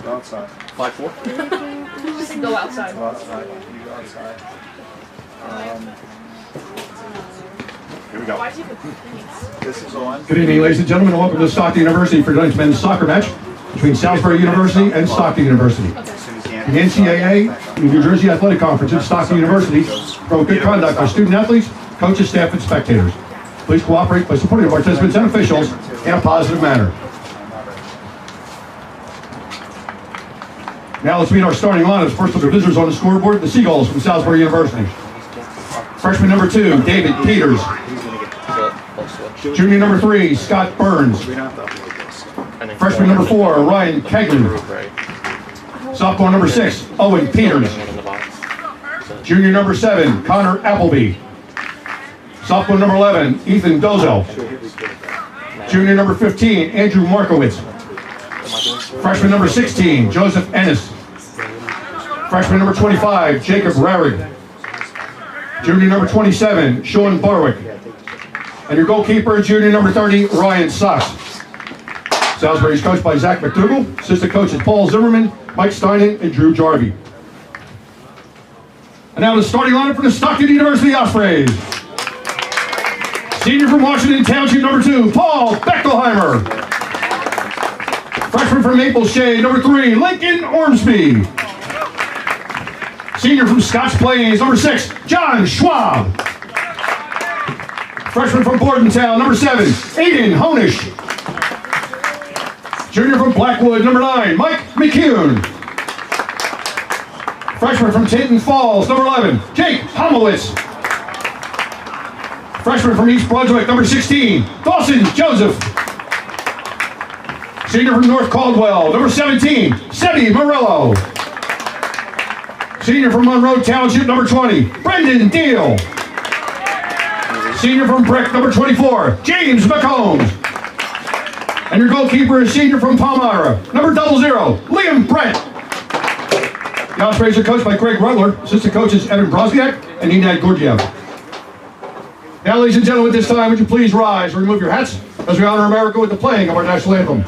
Go outside. 5'4". Just go outside. Go outside. You go outside. Here we go. This is on. Good evening, ladies and gentlemen, and welcome to Stockton University for tonight's men's soccer match between Salisbury University and Stockton University. The NCAA and New Jersey Athletic Conference at Stockton University promote good conduct for student athletes, coaches, staff, and spectators. Please cooperate by supporting the participants and officials in a positive manner. Now let's meet our starting lineups. First with the visitors on the scoreboard, the Seagulls from Salisbury University. Freshman number 2, David Peters. Junior number 3, Scott Burns. Freshman number 4, Ryan Kegley. Sophomore number 6, Owen Peters. Junior number 7, Connor Appleby. Sophomore number 11, Ethan Dozo. Junior number 15, Andrew Markowitz. Freshman number 16, Joseph Ennis. Freshman number 25, Jacob Rarig. Junior number 27, Sean Barwick. And your goalkeeper, junior number 30, Ryan Sox. Salisbury is coached by Zach McDougall. Assistant coaches Paul Zimmerman, Mike Steinen, and Drew Jarvie. And now the starting lineup for the Stockton University Ospreys. Senior from Washington Township, number 2, Paul Bechtelheimer. Freshman from Maple Shade, number 3, Lincoln Ormsby. Senior from Scotch Plains, number 6, John Schwab. Freshman from Bordentown, number 7, Aiden Honish. Junior from Blackwood, number 9, Mike McCune. Freshman from Tinton Falls, number 11, Jake Homowitz. Freshman from East Brunswick, number 16, Dawson Joseph. Senior from North Caldwell, number 17, Sebby Morello. Senior from Monroe Township, number 20, Brendan Deal. Senior from Brick, number 24, James McCombs. And your goalkeeper is senior from Palmyra, number 00, Liam Brent. The Ospreys are coached by Greg Rudler, assistant coaches Evan Brosniak and Nenad Gurdjieff. Now, ladies and gentlemen, at this time, would you please rise and remove your hats as we honor America with the playing of our national anthem.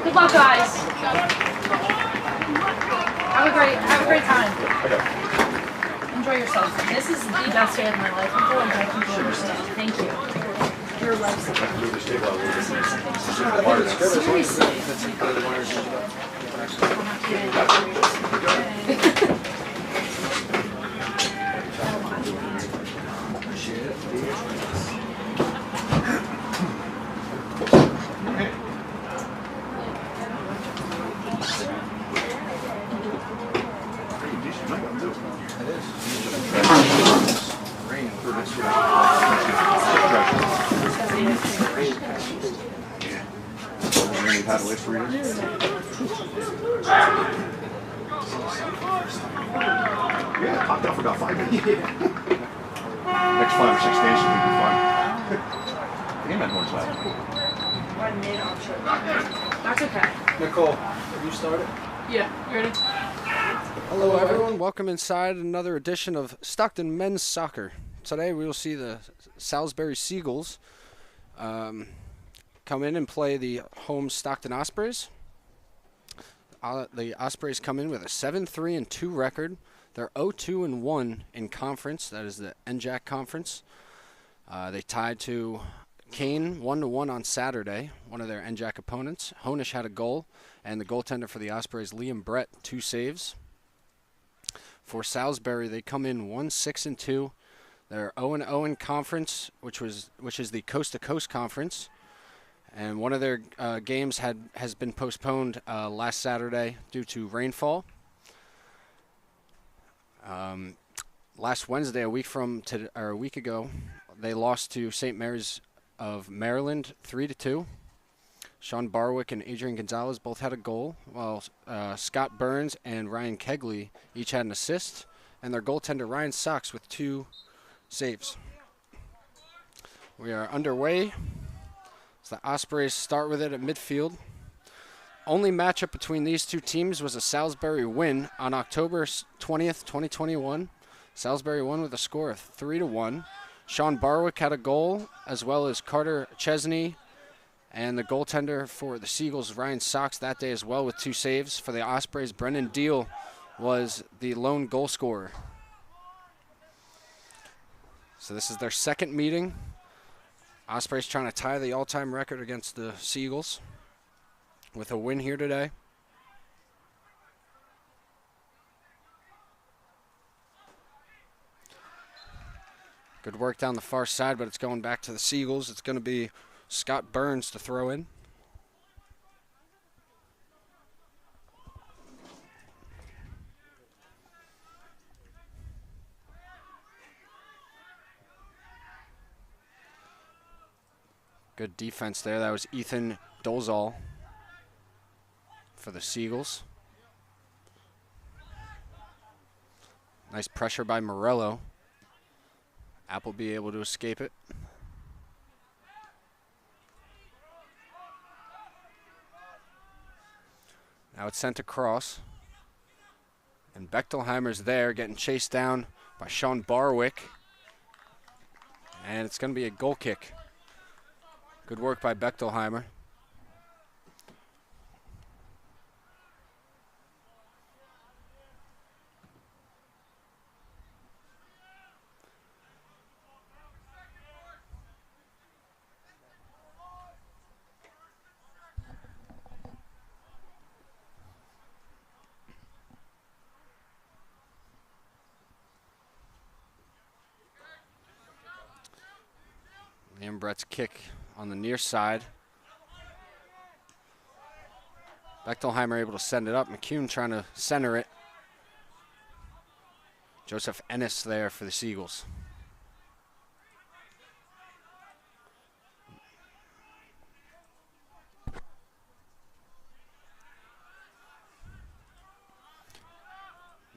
Good luck, guys. Have a great time. Enjoy yourselves. This is the best day of my life. I'm going back and understand. Thank you. Your life's Yeah, popped out for about 5 minutes. Next 5 or 6 days should be fun. The game had horns left. That's okay. Nicole, have you started? Yeah, you ready? Hello everyone, welcome inside another edition of Stockton Men's Soccer. today we will see the Salisbury Seagulls come in and play the home Stockton Ospreys. The Ospreys come in with a 7-3-2 record. They're 0-2-1 in conference. That is the NJAC conference. They tied to Kane 1-1 on Saturday, one of their NJAC opponents. Honish had a goal, and the goaltender for the Ospreys, Liam Brett, 2 saves. For Salisbury, they come in 1-6-2. They're 0-0 in conference, which is the Coast to Coast Conference. And one of their games has been postponed last Saturday due to rainfall. Last Wednesday, a week ago, they lost to St. Mary's of Maryland 3-2. Sean Barwick and Adrian Gonzalez both had a goal, while Scott Burns and Ryan Kegley each had an assist, and their goaltender Ryan Sox with 2 saves. We are underway. So the Ospreys start with it at midfield. Only matchup between these two teams was a Salisbury win on October 20th, 2021. Salisbury won with a score of 3-1. Sean Barwick had a goal, as well as Carter Chesney, and the goaltender for the Seagulls, Ryan Sox, that day as well with 2 saves. For the Ospreys, Brendan Deal was the lone goal scorer. So this is their second meeting. Ospreys trying to tie the all-time record against the Seagulls with a win here today. Good work down the far side, but it's going back to the Seagulls. It's going to be Scott Burns to throw in. Good defense there. That was Ethan Dolzal for the Seagulls. Nice pressure by Morello. Appleby able to escape it. Now it's sent across. And Bechtelheimer's there getting chased down by Sean Barwick. And it's going to be a goal kick. Good work by Bechtelheimer. Liam Brett's kick on the near side. Bechtelheimer able to send it up. McCune trying to center it. Joseph Ennis there for the Seagulls.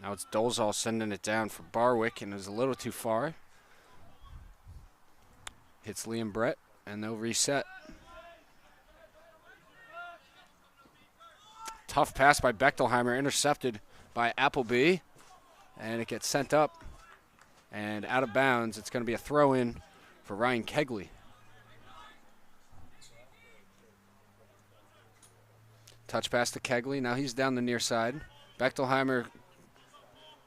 Now it's Dolzal sending it down for Barwick, and it was a little too far. Hits Liam Brett, and they'll reset. Tough pass by Bechtelheimer, intercepted by Appleby, and it gets sent up and out of bounds. It's going to be a throw-in for Ryan Kegley. Touch pass to Kegley. Now he's down the near side. Bechtelheimer,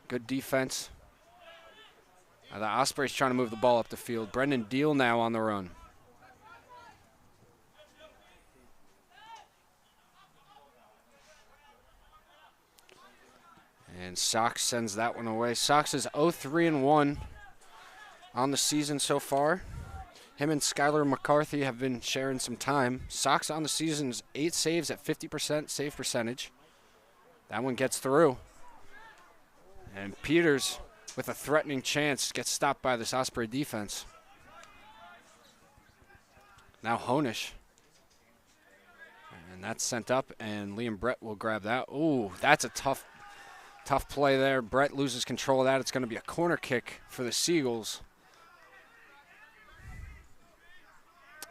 good defense. The Ospreys trying to move the ball up the field. Brendan Deal now on the run. And Sox sends that one away. Sox is 0-3-1 on the season so far. Him and Skylar McCarthy have been sharing some time. Sox on the season is 8 saves at 50% save percentage. That one gets through. And Peters, with a threatening chance, gets stopped by this Osprey defense. Now Honish. And that's sent up, and Liam Brett will grab that. Ooh, that's a tough play there. Brett loses control of that. It's going to be a corner kick for the Seagulls.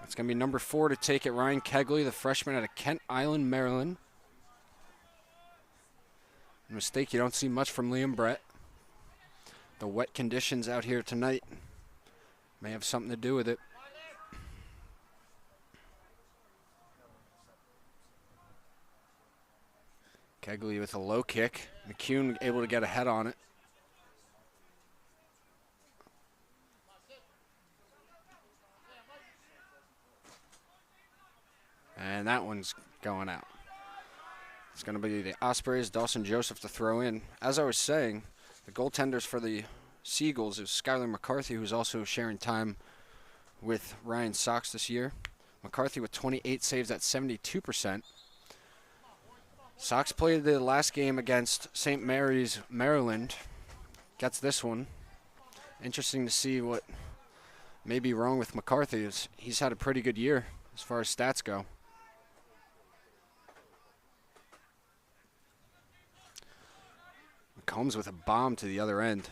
It's going to be number 4 to take it, Ryan Kegley, the freshman out of Kent Island, Maryland. A mistake you don't see much from Liam Brett. The wet conditions out here tonight may have something to do with it. Kegley with a low kick. McCune able to get a head on it. And that one's going out. It's going to be the Ospreys, Dawson Joseph to throw in. As I was saying, the goaltenders for the Seagulls is Skylar McCarthy, who's also sharing time with Ryan Sox this year. McCarthy with 28 saves at 72%. Sox played the last game against St. Mary's, Maryland. Gets this one. Interesting to see what may be wrong with McCarthy. He's had a pretty good year as far as stats go. McCombs with a bomb to the other end.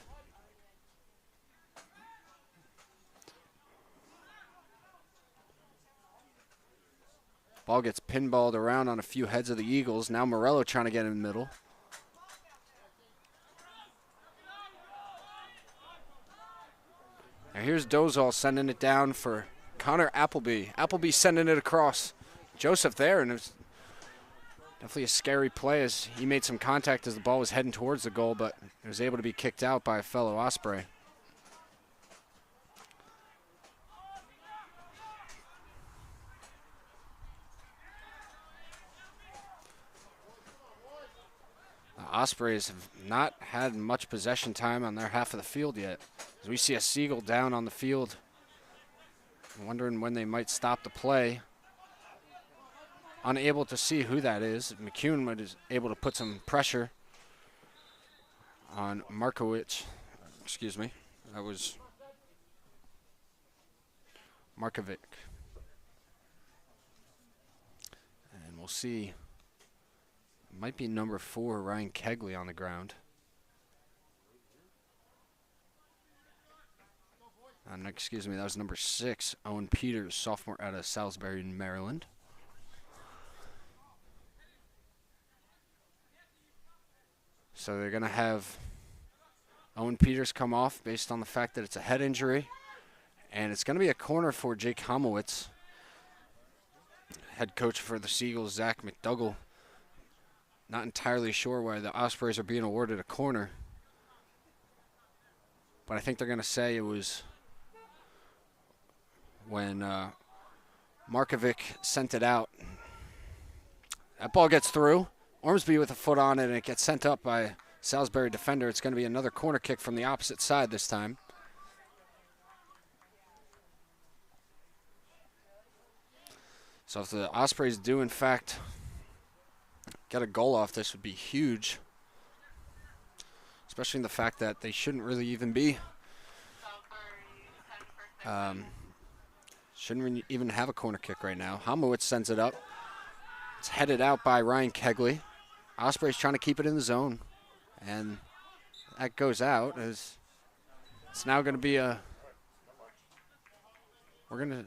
Ball gets pinballed around on a few heads of the Eagles. Now Morello trying to get in the middle. Now here's Dozal sending it down for Connor Appleby. Appleby sending it across. Joseph there, and it was definitely a scary play as he made some contact as the ball was heading towards the goal, but it was able to be kicked out by a fellow Osprey. Ospreys have not had much possession time on their half of the field yet. As we see a Seagull down on the field, wondering when they might stop the play. Unable to see who that is. McCune was able to put some pressure on Markovic. Excuse me. That was Markovic. And we'll see. Might be number 4, Ryan Kegley, on the ground. Excuse me, that was number 6, Owen Peters, sophomore out of Salisbury, Maryland. So they're going to have Owen Peters come off based on the fact that it's a head injury. And it's going to be a corner for Jake Homowitz. Head coach for the Seagulls, Zach McDougall. Not entirely sure why the Ospreys are being awarded a corner. But I think they're going to say it was when Markovic sent it out. That ball gets through. Ormsby with a foot on it, and it gets sent up by Salisbury defender. It's going to be another corner kick from the opposite side this time. So if the Ospreys do, in fact, get a goal off, this would be huge. Especially in the fact that they shouldn't really even be. Shouldn't even have a corner kick right now. Homowitz sends it up. It's headed out by Ryan Kegley. Ospreys trying to keep it in the zone. And that goes out as it's now going to be a... We're going to...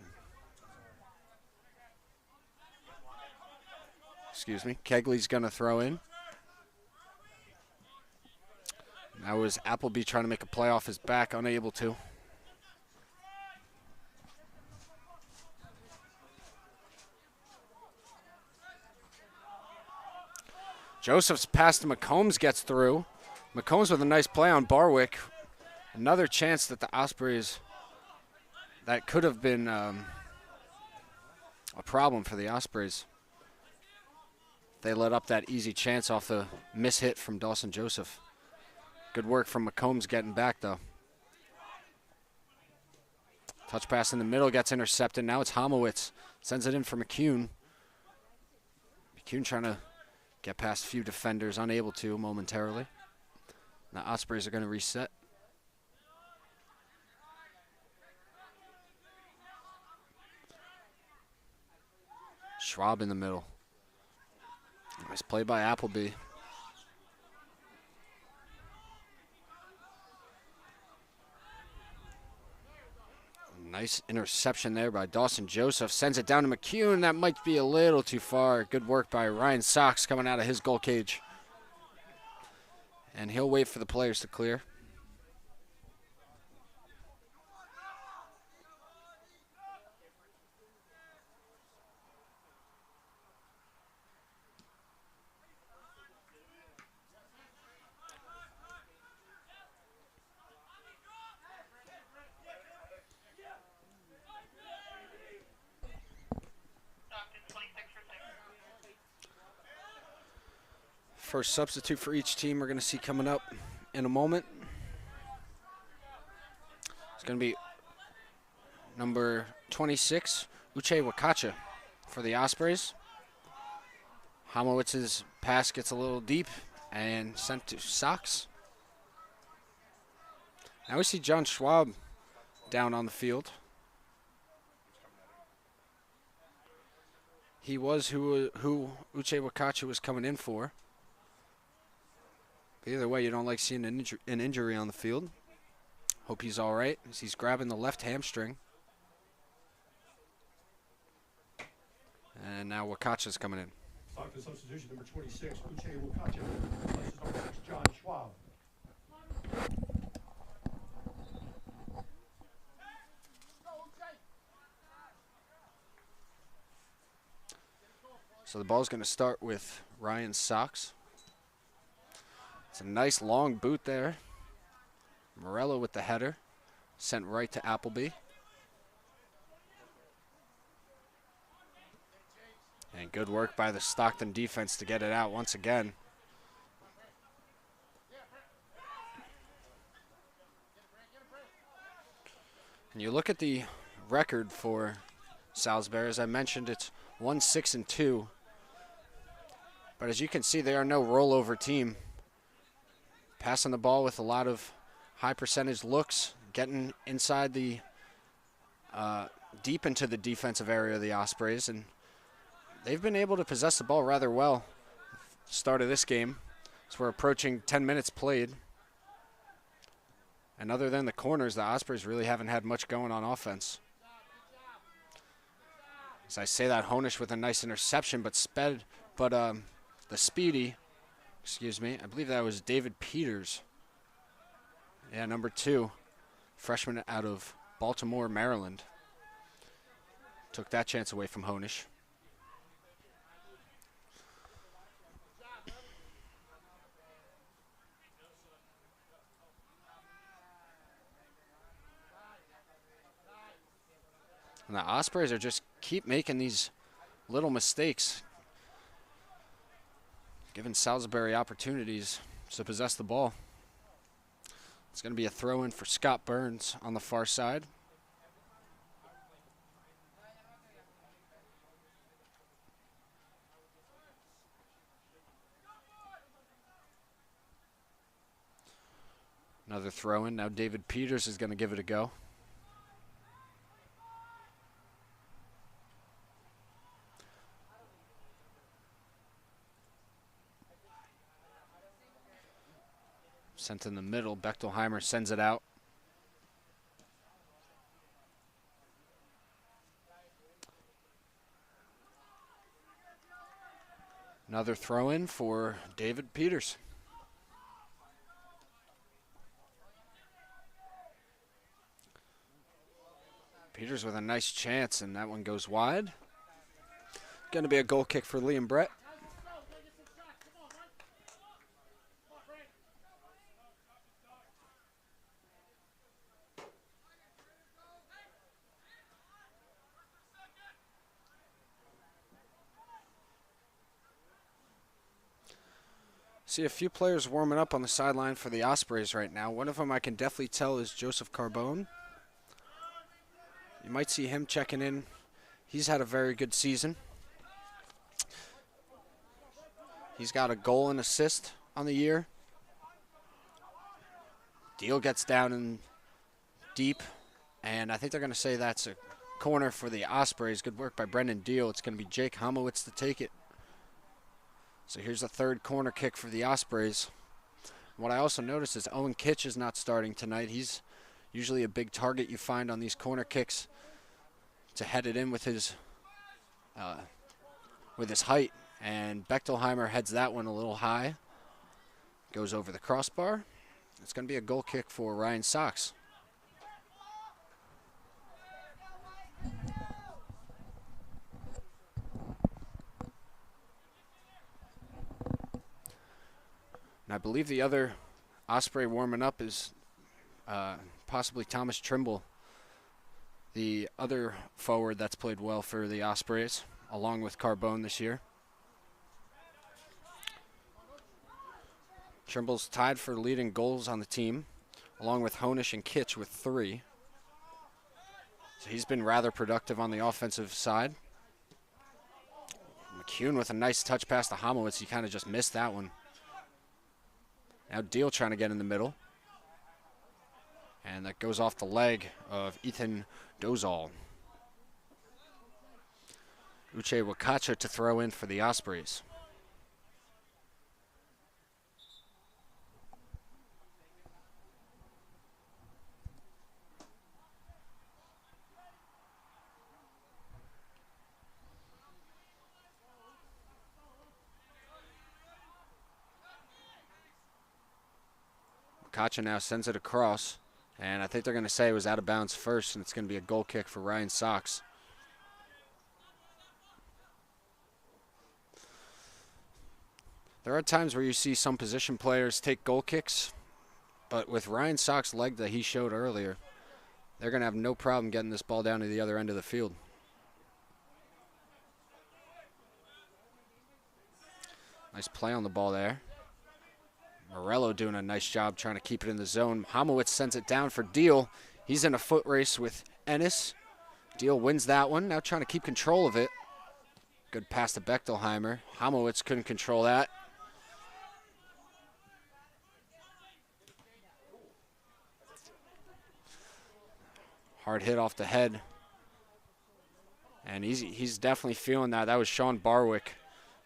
Excuse me. Kegley's going to throw in. That was Appleby trying to make a play off his back, unable to. Joseph's pass to McCombs gets through. McCombs with a nice play on Barwick. Another chance that the Ospreys, that could have been a problem for the Ospreys. They let up that easy chance off the mishit from Dawson Joseph. Good work from McCombs getting back, though. Touch pass in the middle gets intercepted. Now it's Homowitz. Sends it in for McCune. McCune trying to get past a few defenders, unable to momentarily. The Ospreys are going to reset. Schwab in the middle. Nice play by Appleby. Nice interception there by Dawson Joseph. Sends it down to McCune. That might be a little too far. Good work by Ryan Sox coming out of his goal cage. And he'll wait for the players to clear. First substitute for each team we're going to see coming up in a moment. It's going to be number 26, Uche Wakacha for the Ospreys. Hamowitz's pass gets a little deep and sent to Sox. Now we see John Schwab down on the field. He was who Uche Wakacha was coming in for. But either way, you don't like seeing an injury on the field. Hope he's all right as he's grabbing the left hamstring. And now Wakacha's coming in. Stockton substitution number 26, Uche Wakacha. Versus number 6, John Schwab. So the ball's going to start with Ryan Sox. It's a nice long boot there. Morello with the header. Sent right to Appleby. And good work by the Stockton defense to get it out once again. And you look at the record for Salisbury. As I mentioned, it's 1-6-2. But as you can see, they are no rollover team. Passing the ball with a lot of high percentage looks, getting inside the deep into the defensive area of the Ospreys, and they've been able to possess the ball rather well. Start of this game, as we're approaching 10 minutes played. And other than the corners, the Ospreys really haven't had much going on offense. As I say that, Honish with a nice interception, but the speedy, I believe that was David Peters. Yeah, number 2, freshman out of Baltimore, Maryland. Took that chance away from Honish. And the Ospreys are just keep making these little mistakes, giving Salisbury opportunities to possess the ball. It's going to be a throw-in for Scott Burns on the far side. Another throw-in. Now David Peters is going to give it a go. Sent in the middle. Bechtelheimer sends it out. Another throw-in for David Peters. Peters with a nice chance, and that one goes wide. Going to be a goal kick for Liam Brett. See a few players warming up on the sideline for the Ospreys right now. One of them I can definitely tell is Joseph Carbone. You might see him checking in. He's had a very good season. He's got a goal and assist on the year. Deal gets down in deep, and I think they're going to say that's a corner for the Ospreys. Good work by Brendan Deal. It's going to be Jake Homowitz to take it. So here's the third corner kick for the Ospreys. What I also noticed is Owen Kitch is not starting tonight. He's usually a big target you find on these corner kicks to head it in with his height. And Bechtelheimer heads that one a little high. Goes over the crossbar. It's going to be a goal kick for Ryan Sox. And I believe the other Osprey warming up is possibly Thomas Trimble, the other forward that's played well for the Ospreys, along with Carbone this year. Trimble's tied for leading goals on the team, along with Honish and Kitch with 3. So he's been rather productive on the offensive side. McCune with a nice touch pass to Homowitz. He kind of just missed that one. Now Deal trying to get in the middle. And that goes off the leg of Ethan Dozal. Uche Wakacha to throw in for the Ospreys. Wakacha now sends it across. And I think they're going to say it was out of bounds first, and it's going to be a goal kick for Ryan Sox. There are times where you see some position players take goal kicks, but with Ryan Sox's leg that he showed earlier, they're going to have no problem getting this ball down to the other end of the field. Nice play on the ball there. Morello doing a nice job trying to keep it in the zone. Homowitz sends it down for Deal. He's in a foot race with Ennis. Deal wins that one. Now trying to keep control of it. Good pass to Bechtelheimer. Homowitz couldn't control that. Hard hit off the head. And he's definitely feeling that. That was Sean Barwick.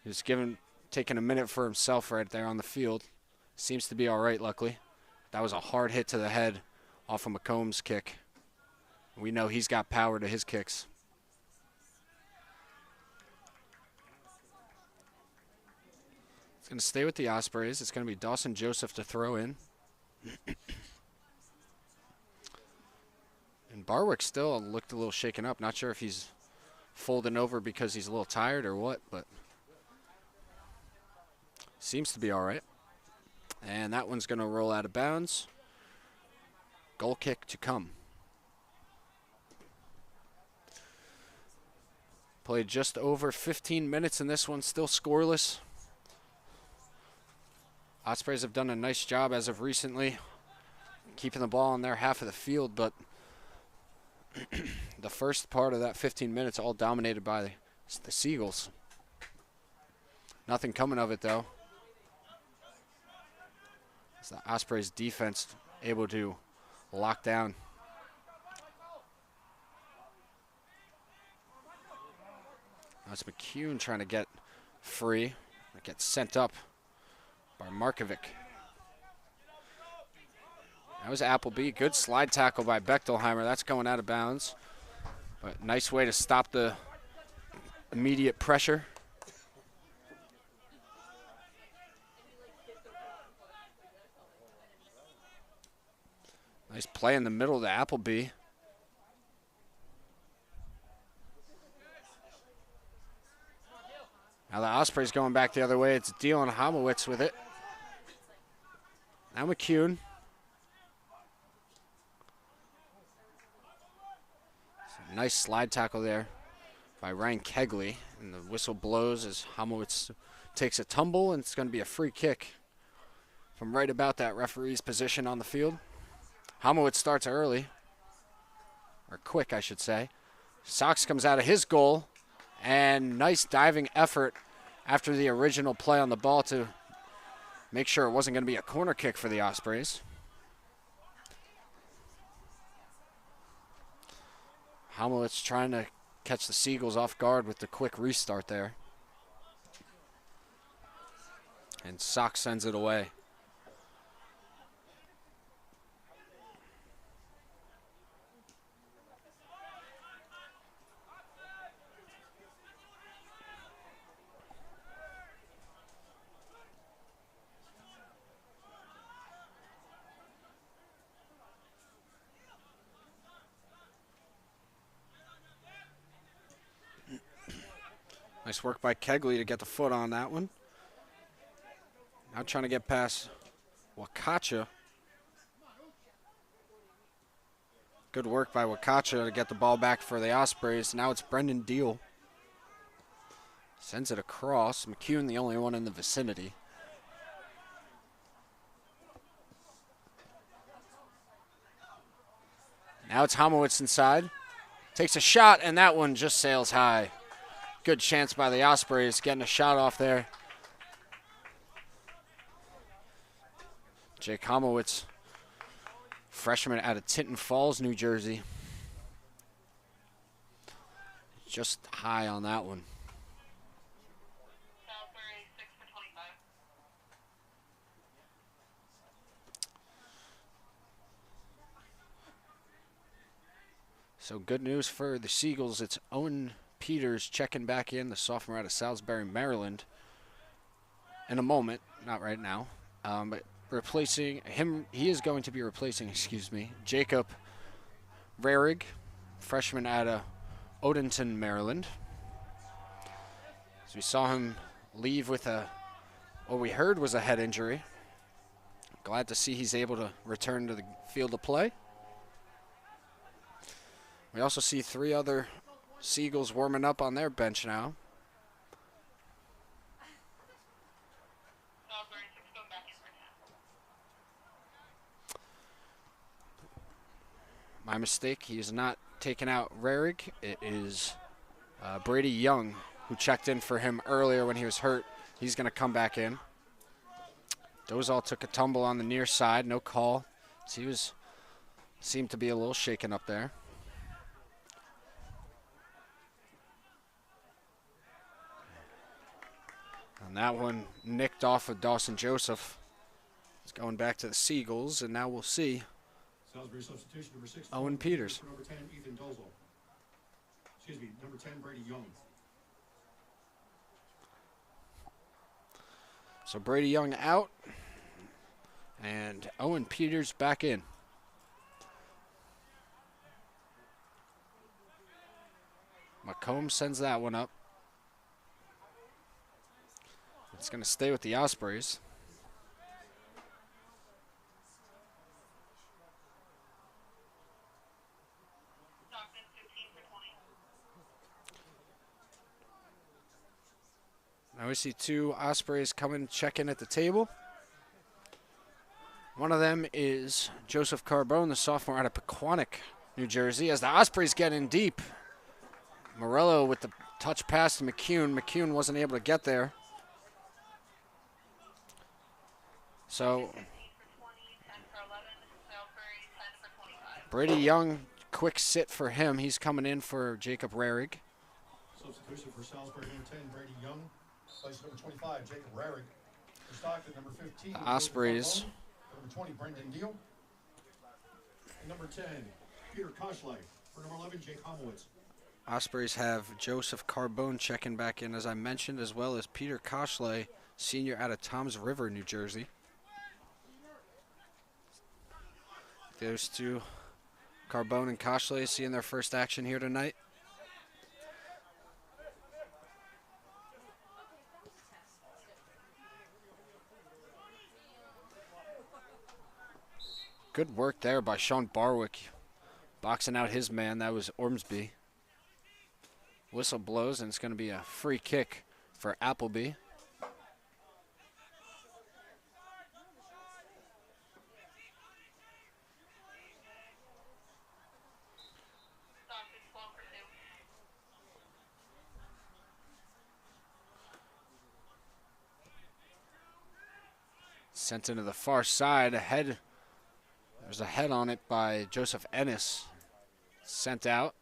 He was taking a minute for himself right there on the field. Seems to be all right, luckily. That was a hard hit to the head off of McComb's kick. We know he's got power to his kicks. It's going to stay with the Ospreys. It's going to be Dawson Joseph to throw in. And Barwick still looked a little shaken up. Not sure if he's folding over because he's a little tired or what, but seems to be all right. And that one's going to roll out of bounds. Goal kick to come. Played just over 15 minutes in this one, still scoreless. Ospreys have done a nice job as of recently, keeping the ball on their half of the field, but the first part of that 15 minutes all dominated by the Seagulls. Nothing coming of it, though. It's the Ospreys defense able to lock down. That's McCune trying to get free. It gets sent up by Markovic. That was Appleby. Good slide tackle by Bechtelheimer. That's going out of bounds. But nice way to stop the immediate pressure. Nice play in the middle to Appleby. Now the Ospreys going back the other way. It's Deal and Homowitz with it. Now McCune. Nice slide tackle there by Ryan Kegley. And the whistle blows as Homowitz takes a tumble, and it's going to be a free kick from right about that referee's position on the field. Homowitz starts early, or quick, I should say. Sox comes out of his goal, and nice diving effort after the original play on the ball to make sure it wasn't going to be a corner kick for the Ospreys. Homowitz trying to catch the Seagulls off guard with the quick restart there. And Sox sends it away. Nice work by Kegley to get the foot on that one. Now trying to get past Wakacha. Good work by Wakacha to get the ball back for the Ospreys. Now it's Brendan Deal. Sends it across. McCune the only one in the vicinity. Now it's Homowitz inside. Takes a shot, and that one just sails high. Good chance by the Ospreys getting a shot off there. Jake Homowitz, freshman out of Tinton Falls, New Jersey. Just high on that one. Salisbury, 6 for 25. So good news for the Seagulls. It's Owen Peters checking back in, the sophomore out of Salisbury, Maryland. In a moment, not right now, but replacing him. He is going to be replacing, Jacob Rarig, freshman out of Odenton, Maryland. So we saw him leave with what we heard was a head injury. Glad to see he's able to return to the field of play. We also see 3 other Seagulls warming up on their bench now. Salisbury, 6 going back in for 10. My mistake, he is not taking out Rarig. It is Brady Young, who checked in for him earlier when he was hurt. He's going to come back in. Dozal took a tumble on the near side, no call. So he seemed to be a little shaken up there. And that one nicked off of Dawson Joseph. It's going back to the Seagulls, and now we'll see Salisbury substitution, number 6. Owen Peters. Number 10, Ethan Dozal. Number 10, Brady Young. So Brady Young out, and Owen Peters back in. McComb sends that one up. It's going to stay with the Ospreys. Stockton, 15 for 20. Now we see 2 Ospreys come and check in at the table. One of them is Joseph Carbone, the sophomore out of Pequannock, New Jersey. As the Ospreys get in deep, Morello with the touch pass to McCune. McCune wasn't able to get there. So 15 for 20, 10 for 11. Salisbury, 10 for 25. Brady Young, quick sit for him. He's coming in for Jacob Rarig. Substitution for Salisbury, number 10, Brady Young. Place number 25, Jacob Rarig. For Stockton, number 15. The Ospreys. Number 20, Brendan Deal. And number 10, Peter Koshley. For number 11, Jake Homowitz. Ospreys have Joseph Carbone checking back in, as I mentioned, as well as Peter Koshley, senior out of Toms River, New Jersey. Those 2, Carbone and Koshley, seeing their first action here tonight. Good work there by Sean Barwick, boxing out his man. That was Ormsby. Whistle blows, and it's going to be a free kick for Appleby. Stockton, 12 for 2. Sent into the far side. Ahead. There's a head on it by Joseph Ennis. Sent out.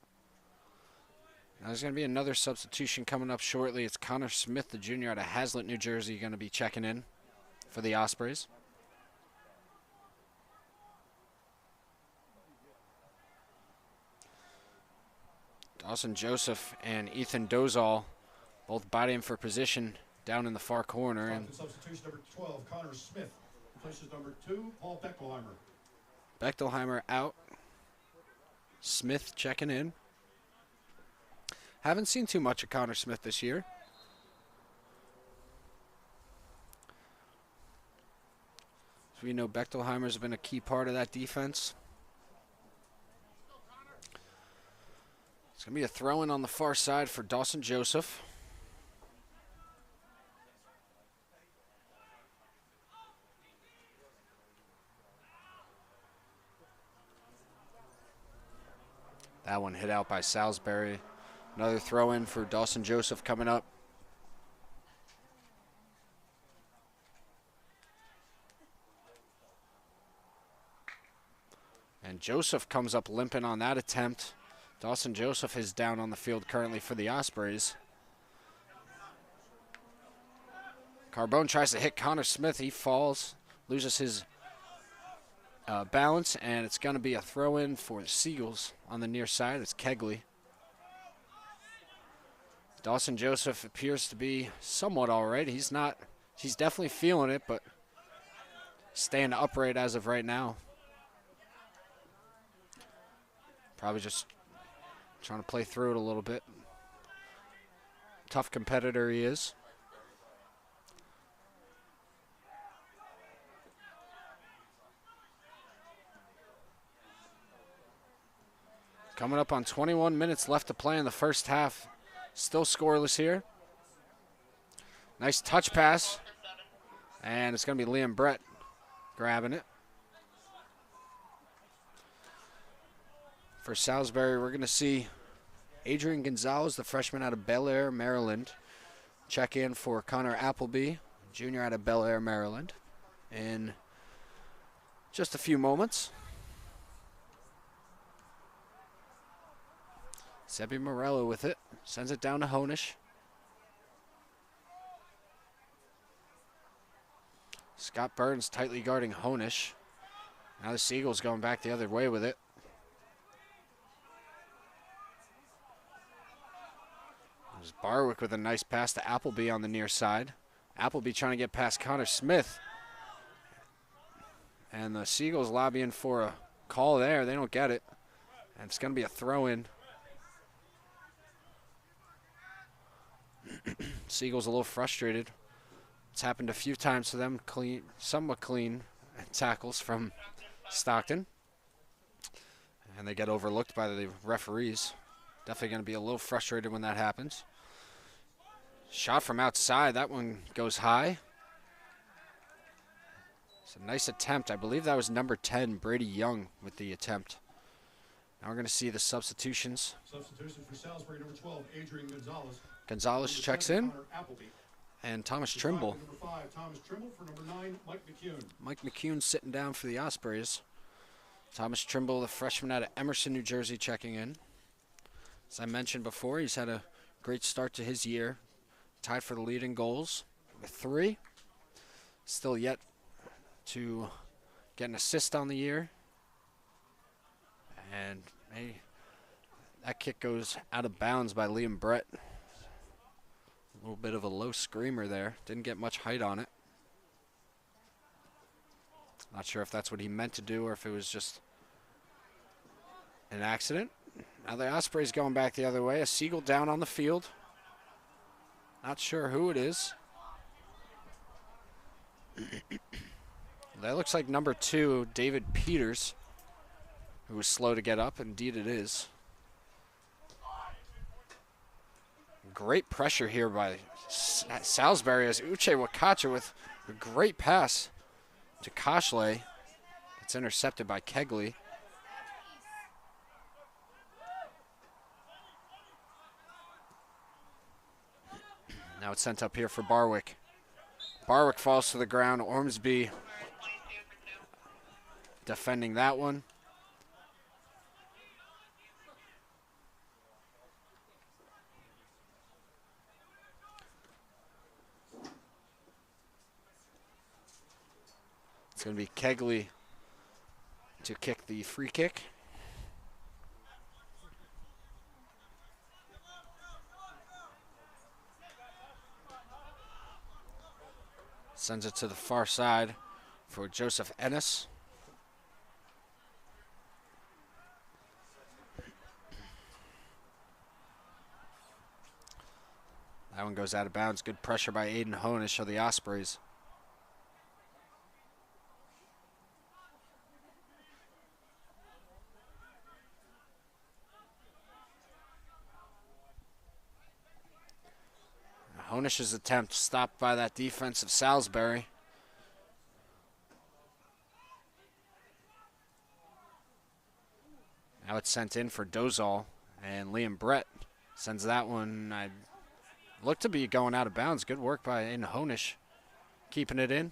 Now there's going to be another substitution coming up shortly. It's Connor Smith, the junior out of Hazlitt, New Jersey, going to be checking in for the Ospreys. Dawson Joseph and Ethan Dozal both biting for position down in the far corner. And Substitution number 12, Connor Smith. Replaces number 2, Paul Bechtelheimer. Bechtelheimer out. Smith checking in. Haven't seen too much of Connor Smith this year. So we know Bechtelheimer's been a key part of that defense. It's going to be a throw-in on the far side for Dawson Joseph. one hit out by Salisbury. Another throw in for Dawson Joseph coming up. And Joseph comes up limping on that attempt. Dawson Joseph is down on the field currently for the Ospreys. Carbone tries to hit Connor Smith. He falls, loses his balance, and it's going to be a throw-in for the Seagulls on the near side. It's Kegley. Dawson Joseph appears to be somewhat all right. He's definitely feeling it, but staying upright as of right now. Probably just trying to play through it a little bit. Tough competitor he is. Coming up on 21 minutes left to play in the first half. Still scoreless here. Nice touch pass. And it's going to be Liam Brett grabbing it. For Salisbury, we're going to see Adrian Gonzalez, the freshman out of Bel Air, Maryland, check in for Connor Appleby, junior out of Bel Air, Maryland, in just a few moments. Sebi Morello with it, sends it down to Honish. Scott Burns tightly guarding Honish. Now the Seagulls going back the other way with it. There's Barwick with a nice pass to Appleby on the near side. Appleby trying to get past Connor Smith. And the Seagulls lobbying for a call there. They don't get it. And it's going to be a throw-in. Seagulls a little frustrated. It's happened a few times to them. Somewhat clean tackles from Stockton. And they get overlooked by the referees. Definitely going to be a little frustrated when that happens. Shot from outside. That one goes high. It's a nice attempt. I believe that was number 10, Brady Young, with the attempt. Now we're going to see the substitutions. Substitution for Salisbury, number 12, Adrian Gonzalez. Gonzalez checks in. And Thomas Trimble. Number 5, Thomas Trimble. For number 9, Mike McCune. Mike McCune sitting down for the Ospreys. Thomas Trimble, the freshman out of Emerson, New Jersey, checking in. As I mentioned before, he's had a great start to his year. Tied for the lead in goals with 3. Still yet to get an assist on the year. And that kick goes out of bounds by Liam Brett. A little bit of a low screamer there. Didn't get much height on it. Not sure if that's what he meant to do or if it was just an accident. Now the Ospreys going back the other way. A Seagull down on the field. Not sure who it is. That looks like number 2, David Peters, who was slow to get up. Indeed it is. Great pressure here by Salisbury as Uche Wakacha with a great pass to Koshley. It's intercepted by Kegley. Now it's sent up here for Barwick. Barwick falls to the ground. Ormsby defending that one. It's going to be Kegley to kick the free kick. Sends it to the far side for Joseph Ennis. That one goes out of bounds. Good pressure by Aiden Honish of the Ospreys. Honish's attempt stopped by that defense of Salisbury. Now it's sent in for Dozal And Liam Brett sends that one. I look to be going out of bounds. Good work by Aiden Honish, keeping it in.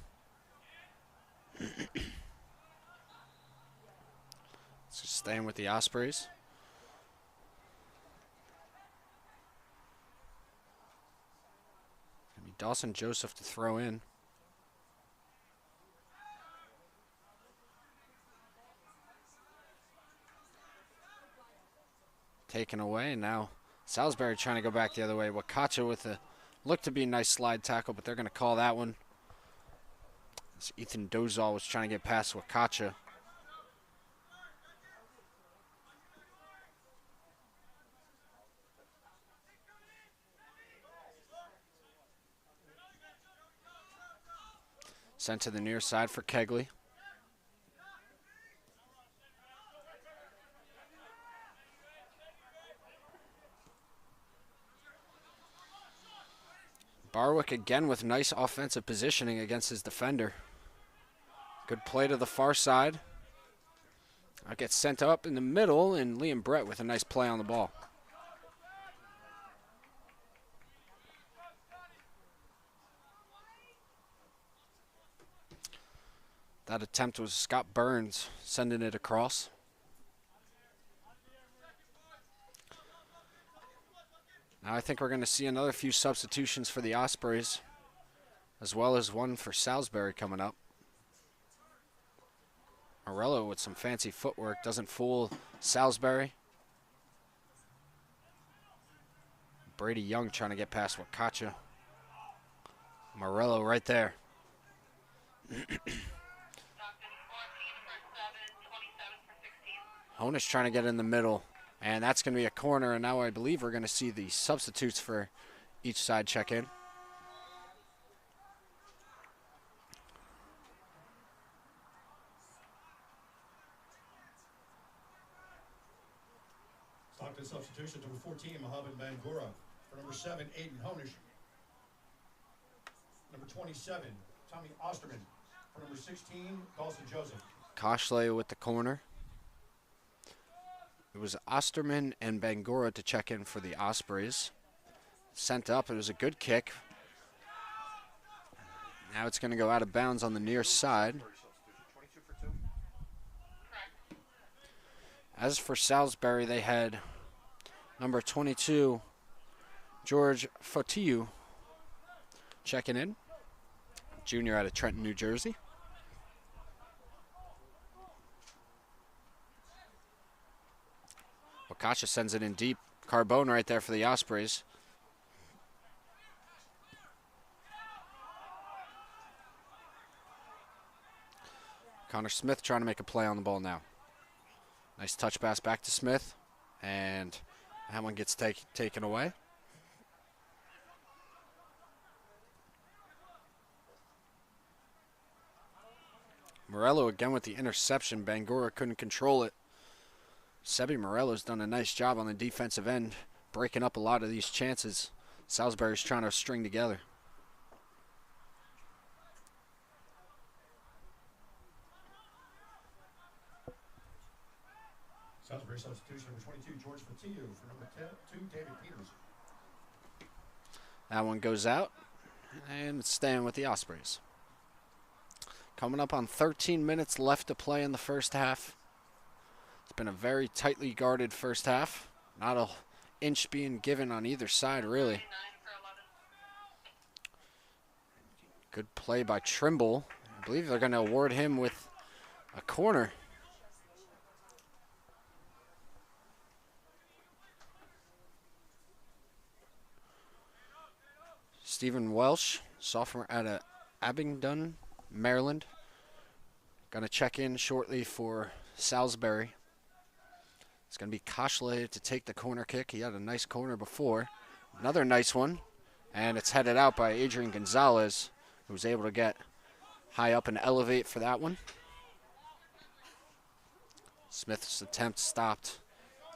Just staying with the Ospreys. Gonna be Dawson Joseph to throw in. Taken away, and now Salisbury trying to go back the other way. Wakacha with a looked to be a nice slide tackle, but they're going to call that one. This Ethan Dozal was trying to get past Wakacha. Sent to the near side for Kegley. Barwick again with nice offensive positioning against his defender. Good play to the far side. That gets sent up in the middle, and Liam Brett with a nice play on the ball. That attempt was Scott Burns sending it across. Now I think we're going to see another few substitutions for the Ospreys, as well as one for Salisbury coming up. Morello with some fancy footwork doesn't fool Salisbury. Brady Young trying to get past Wakacha. Morello right there. Honish trying to get in the middle. And that's going to be a corner, and now I believe we're going to see the substitutes for each side check in. Stockton substitution, number 14, Mohammed Bangura. For number 7, Aiden Honish. Number 27, Tommy Osterman. For number 16, Dawson Joseph. Koshley with the corner. It was Osterman and Bangura to check in for the Ospreys. Sent up, it was a good kick. Now it's going to go out of bounds on the near side. As for Salisbury, they had number 22, George Fotiu, checking in. Junior out of Trenton, New Jersey. Wakacha sends it in deep. Carbone right there for the Ospreys. Connor Smith trying to make a play on the ball now. Nice touch pass back to Smith. And that one gets taken away. Morello again with the interception. Bangura couldn't control it. Sebi Morello's done a nice job on the defensive end, breaking up a lot of these chances Salisbury's trying to string together. Salisbury substitution, number 22, George Fotiu. For number 2, David Peters. That one goes out, and it's staying with the Ospreys. Coming up on 13 minutes left to play in the first half. It's been a very tightly guarded first half. Not an inch being given on either side, really. Good play by Trimble. I believe they're going to award him with a corner. Stephen Welsh, sophomore out of Abingdon, Maryland. Going to check in shortly for Salisbury. It's going to be Koshley to take the corner kick. He had a nice corner before. Another nice one. And it's headed out by Adrian Gonzalez, who was able to get high up and elevate for that one. Smith's attempt stopped.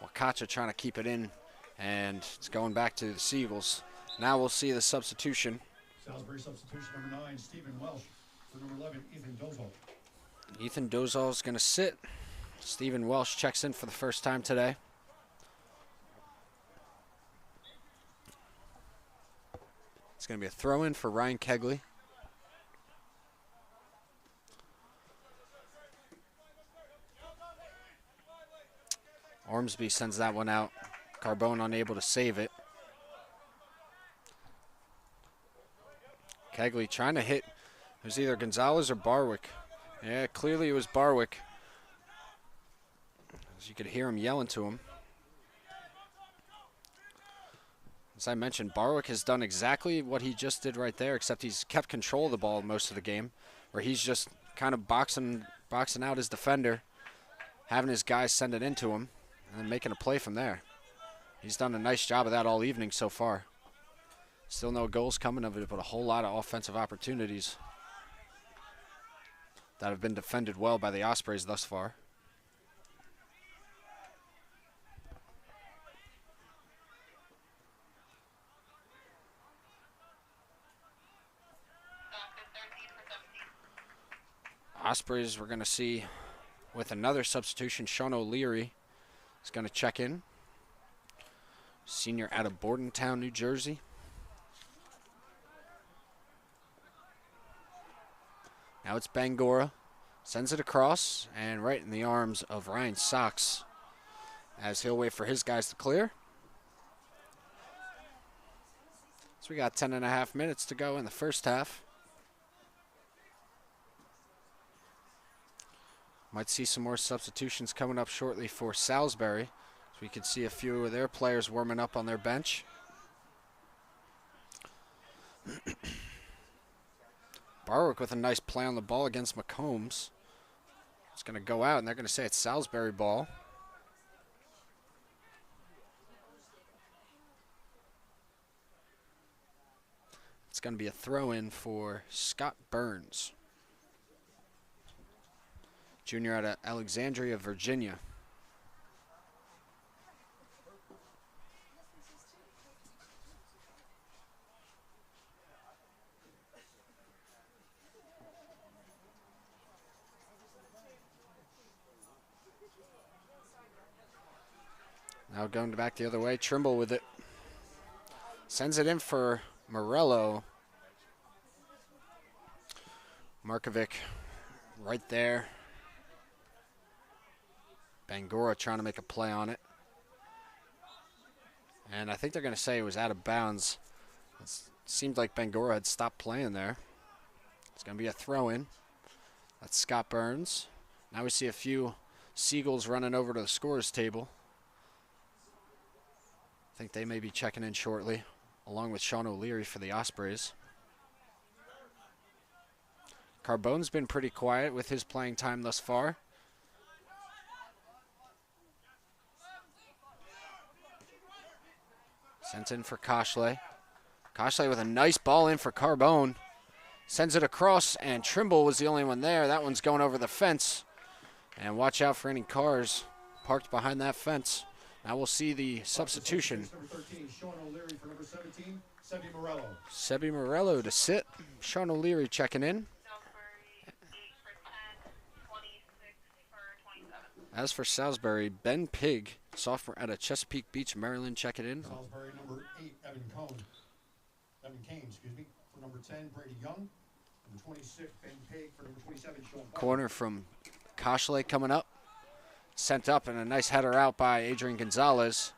Wakacha trying to keep it in. And it's going back to the Seagulls. Now we'll see the substitution. Salisbury substitution, number 9, Stephen Welsh. For number 11, Ethan Dozal. Ethan Dozal is going to sit. Stephen Welsh checks in for the first time today. It's going to be a throw-in for Ryan Kegley. Ormsby sends that one out. Carbone unable to save it. Kegley trying to hit. It was either Gonzalez or Barwick. Yeah, clearly it was Barwick. As you could hear him yelling to him. As I mentioned, Barwick has done exactly what he just did right there, except he's kept control of the ball most of the game, where he's just kind of boxing out his defender, having his guys send it into him, and then making a play from there. He's done a nice job of that all evening so far. Still no goals coming of it, but a whole lot of offensive opportunities that have been defended well by the Ospreys thus far. Ospreys, we're going to see with another substitution, Sean O'Leary is going to check in. Senior out of Bordentown, New Jersey. Now it's Bangura. Sends it across and right in the arms of Ryan Sox as he'll wait for his guys to clear. So we got 10.5 minutes to go in the first half. Might see some more substitutions coming up shortly for Salisbury. So we can see a few of their players warming up on their bench. Barwick with a nice play on the ball against McCombs. It's going to go out, and they're going to say it's Salisbury ball. It's going to be a throw-in for Scott Burns, junior out of Alexandria, Virginia. Now going back the other way, Trimble with it. Sends it in for Morello. Markovic right there. Bangura trying to make a play on it. And I think they're going to say it was out of bounds. It seemed like Bangura had stopped playing there. It's going to be a throw-in. That's Scott Burns. Now we see a few Seagulls running over to the scorer's table. I think they may be checking in shortly, along with Sean O'Leary for the Ospreys. Carbone's been pretty quiet with his playing time thus far. Sent in for Koshley. Koshley with a nice ball in for Carbone. Sends it across, and Trimble was the only one there. That one's going over the fence. And watch out for any cars parked behind that fence. Now we'll see the substitution. Number 13, Sean O'Leary for number 17, Sebi Morello. Sebi Morello to sit. Sean O'Leary checking in. Salisbury, 8 for 10, 26 for 27. As for Salisbury, Ben Pigg, sophomore out of Chesapeake Beach, Maryland, checking in. Salisbury, number 8, Evan Kane, for number 10, Brady Young. Number 26, Ben Pigg for number 27, Sean Barwick. Corner from Koshley coming up. Sent up and a nice header out by Adrian Gonzalez.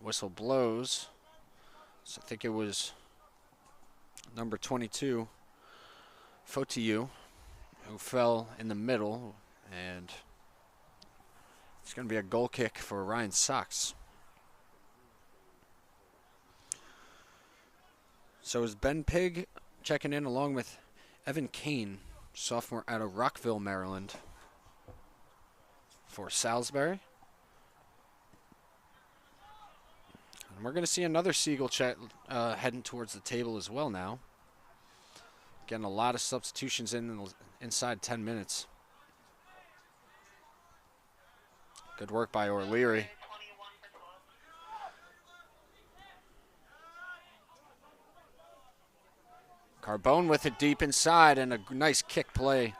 Whistle blows. So I think it was number 22, Fotiu, who fell in the middle. And it's going to be a goal kick for Ryan Sox. So is Ben Pigg checking in along with Evan Kane, sophomore out of Rockville, Maryland, for Salisbury. And we're going to see another Seagull heading towards the table as well now. Getting a lot of substitutions inside 10 minutes. Good work by O'Leary. Carbone with it deep inside, and a nice kick play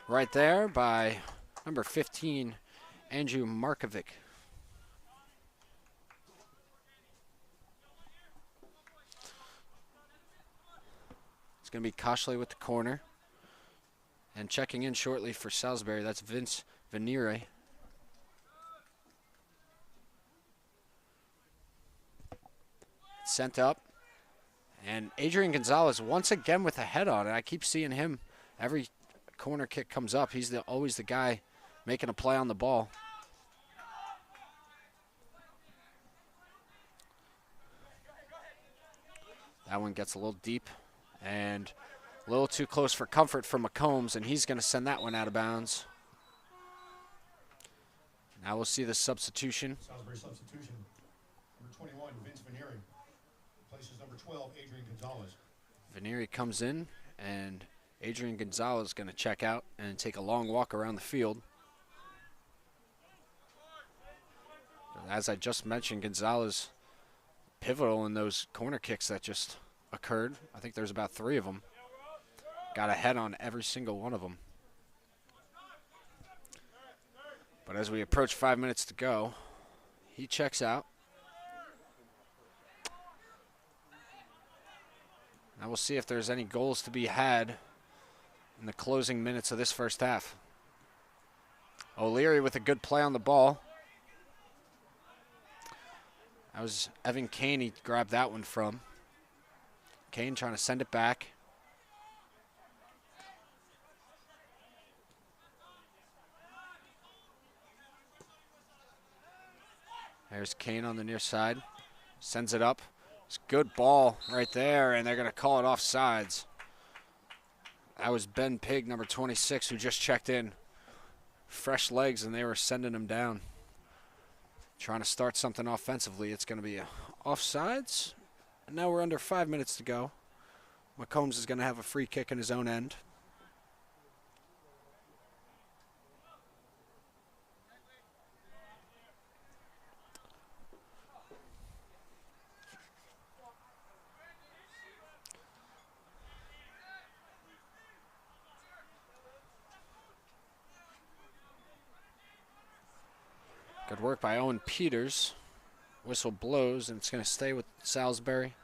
right there by number 15, Andrew Markovic. It's going to be Coshley with the corner. And checking in shortly for Salisbury, that's Vince Venire. Sent up. And Adrian Gonzalez once again with a head on it. I keep seeing him every corner kick comes up. He's always the guy making a play on the ball. That one gets a little deep and a little too close for comfort for McCombs, and he's going to send that one out of bounds. Now we'll see the substitution. Salisbury substitution. Number 21, Vince Venire. Places number 12, Adrian Gonzalez. Venire comes in, and Adrian Gonzalez is going to check out and take a long walk around the field. As I just mentioned, Gonzalez pivotal in those corner kicks that just occurred. I think there's about 3 of them. Got a head on every single one of them. But as we approach 5 minutes to go, he checks out. Now we'll see if there's any goals to be had in the closing minutes of this first half. O'Leary with a good play on the ball. That was Evan Kane he grabbed that one from. Kane trying to send it back. There's Kane on the near side. Sends it up. It's a good ball right there, and they're going to call it offsides. That was Ben Pigg, number 26, who just checked in. Fresh legs, and they were sending him down. Trying to start something offensively. It's going to be offsides. And now we're under 5 minutes to go. McCombs is going to have a free kick in his own end. Good work by Owen Peters. Whistle blows, and it's going to stay with Salisbury.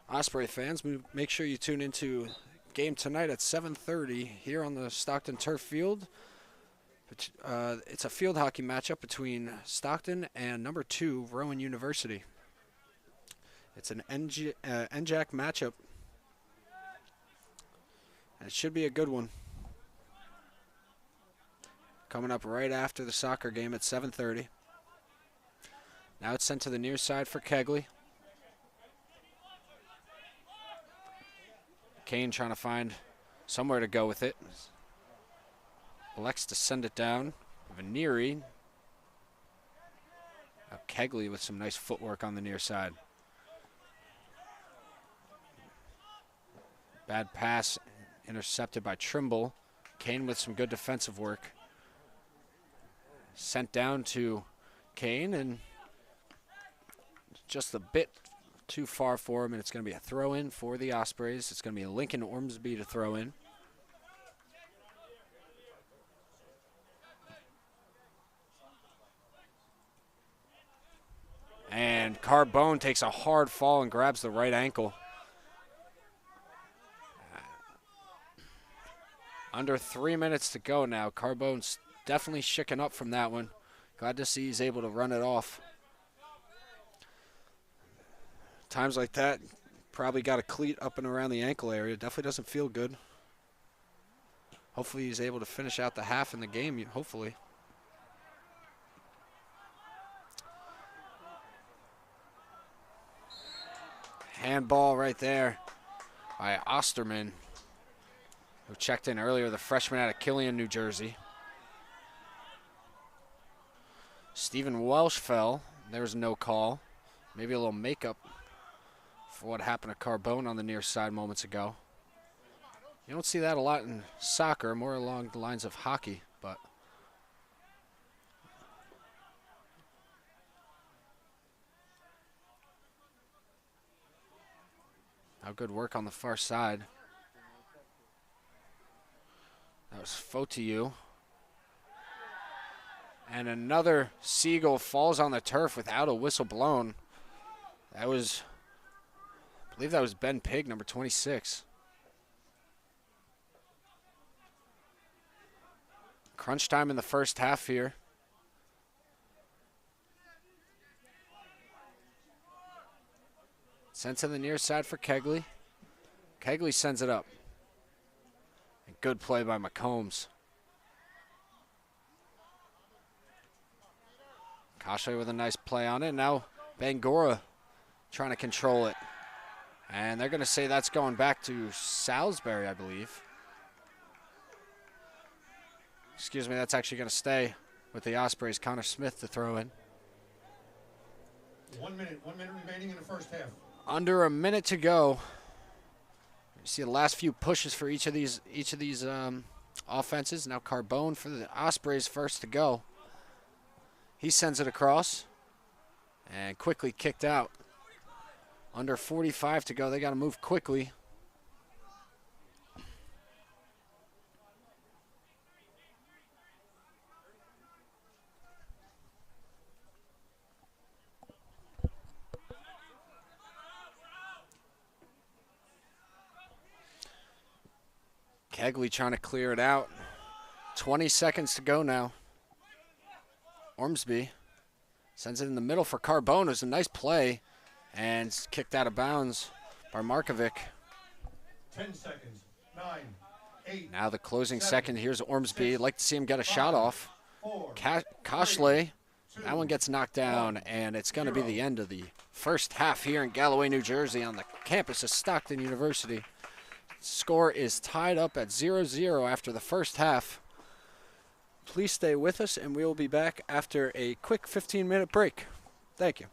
Osprey fans, make sure you tune into game tonight at 7:30 here on the Stockton Turf Field. It's a field hockey matchup between Stockton and number 2, Rowan University. It's an NJAC matchup. And it should be a good one. Coming up right after the soccer game at 7:30. Now it's sent to the near side for Kegley. Kane trying to find somewhere to go with it. Elects to send it down. Venire. Now Kegley with some nice footwork on the near side. Bad pass intercepted by Trimble. Kane with some good defensive work. Sent down to Kane, and just a bit too far for him, and it's going to be a throw-in for the Ospreys. It's going to be a Lincoln Ormsby to throw in. And Carbone takes a hard fall and grabs the right ankle. Under 3 minutes to go now. Carbone's definitely shaken up from that one. Glad to see he's able to run it off. Times like that, probably got a cleat up and around the ankle area. Definitely doesn't feel good. Hopefully he's able to finish out the half in the game, hopefully. Handball right there by Osterman, who checked in earlier, the freshman out of Killian, New Jersey. Stephen Welsh fell. There was no call. Maybe a little makeup for what happened to Carbone on the near side moments ago. You don't see that a lot in soccer, more along the lines of hockey, but now good work on the far side. was Fotiu. And another Seagull falls on the turf without a whistle blown. That was, I believe that was Ben Pig, number 26. Crunch time in the first half here. Sent to the near side for Kegley. Kegley sends it up. Good play by McCombs. Kashle with a nice play on it. Now Bangora trying to control it. And they're going to say that's going back to Salisbury, I believe. Excuse me, that's actually going to stay with the Ospreys. Connor Smith to throw in. 1 minute remaining in the first half. Under a minute to go. You see the last few pushes for each of these offenses. Now Carbone for the Ospreys first to go. He sends it across and quickly kicked out. Under 45 to go. They got to move quickly. Kegley trying to clear it out. 20 seconds to go now. Ormsby sends it in the middle for Carbone. It was a nice play and it's kicked out of bounds by Markovic. 10 seconds. 9, 8. Now the closing 7, second. Here's Ormsby. 6, Like to see him get a 5, shot off. 4, Kashle, 2, that one gets knocked down, 1, and it's going to be 0. the end of the first half here in Galloway, New Jersey on the campus of Stockton University. Score is tied up at 0-0 after the first half. Please stay with us, and we will be back after a quick 15-minute break. Thank you.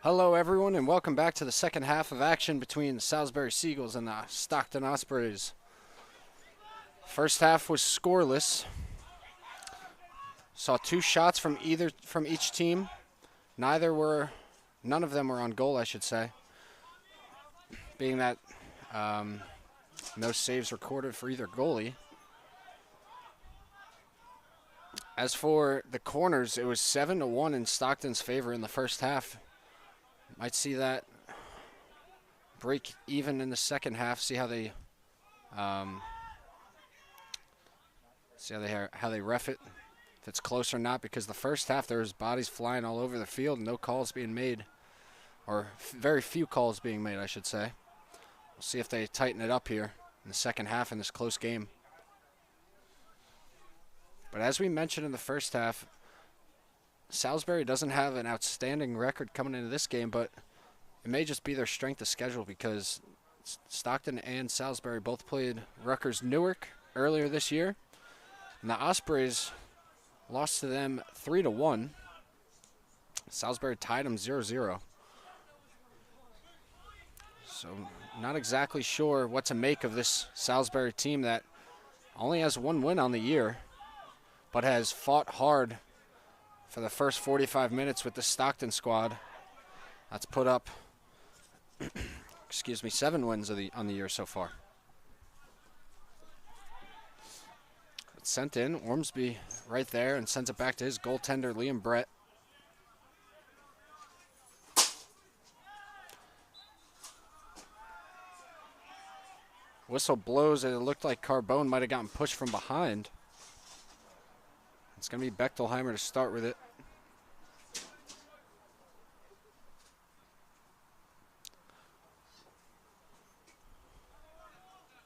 Hello, everyone, and welcome back to the second half of action between the Salisbury Seagulls and the Stockton Ospreys. First half was scoreless. Saw 2 shots from each team. None of them were on goal, I should say. Being that no saves recorded for either goalie. As for the corners, it was 7-1 in Stockton's favor in the first half. Might see that break even in the second half. See how they ref it, if it's close or not. Because the first half there was bodies flying all over the field, no calls being made, or very few calls being made, I should say. We'll see if they tighten it up here in the second half in this close game. But as we mentioned in the first half, Salisbury doesn't have an outstanding record coming into this game, but it may just be their strength of schedule because Stockton and Salisbury both played Rutgers Newark earlier this year, and the Ospreys lost to them 3-1. Salisbury tied them 0-0. So not exactly sure what to make of this Salisbury team that only has 1 win on the year, but has fought hard for the first 45 minutes with the Stockton squad. That's put up, 7 wins on the year so far. It's sent in, Ormsby right there, and sends it back to his goaltender, Liam Brett. Whistle blows, and it looked like Carbone might have gotten pushed from behind. It's going to be Bechtelheimer to start with it.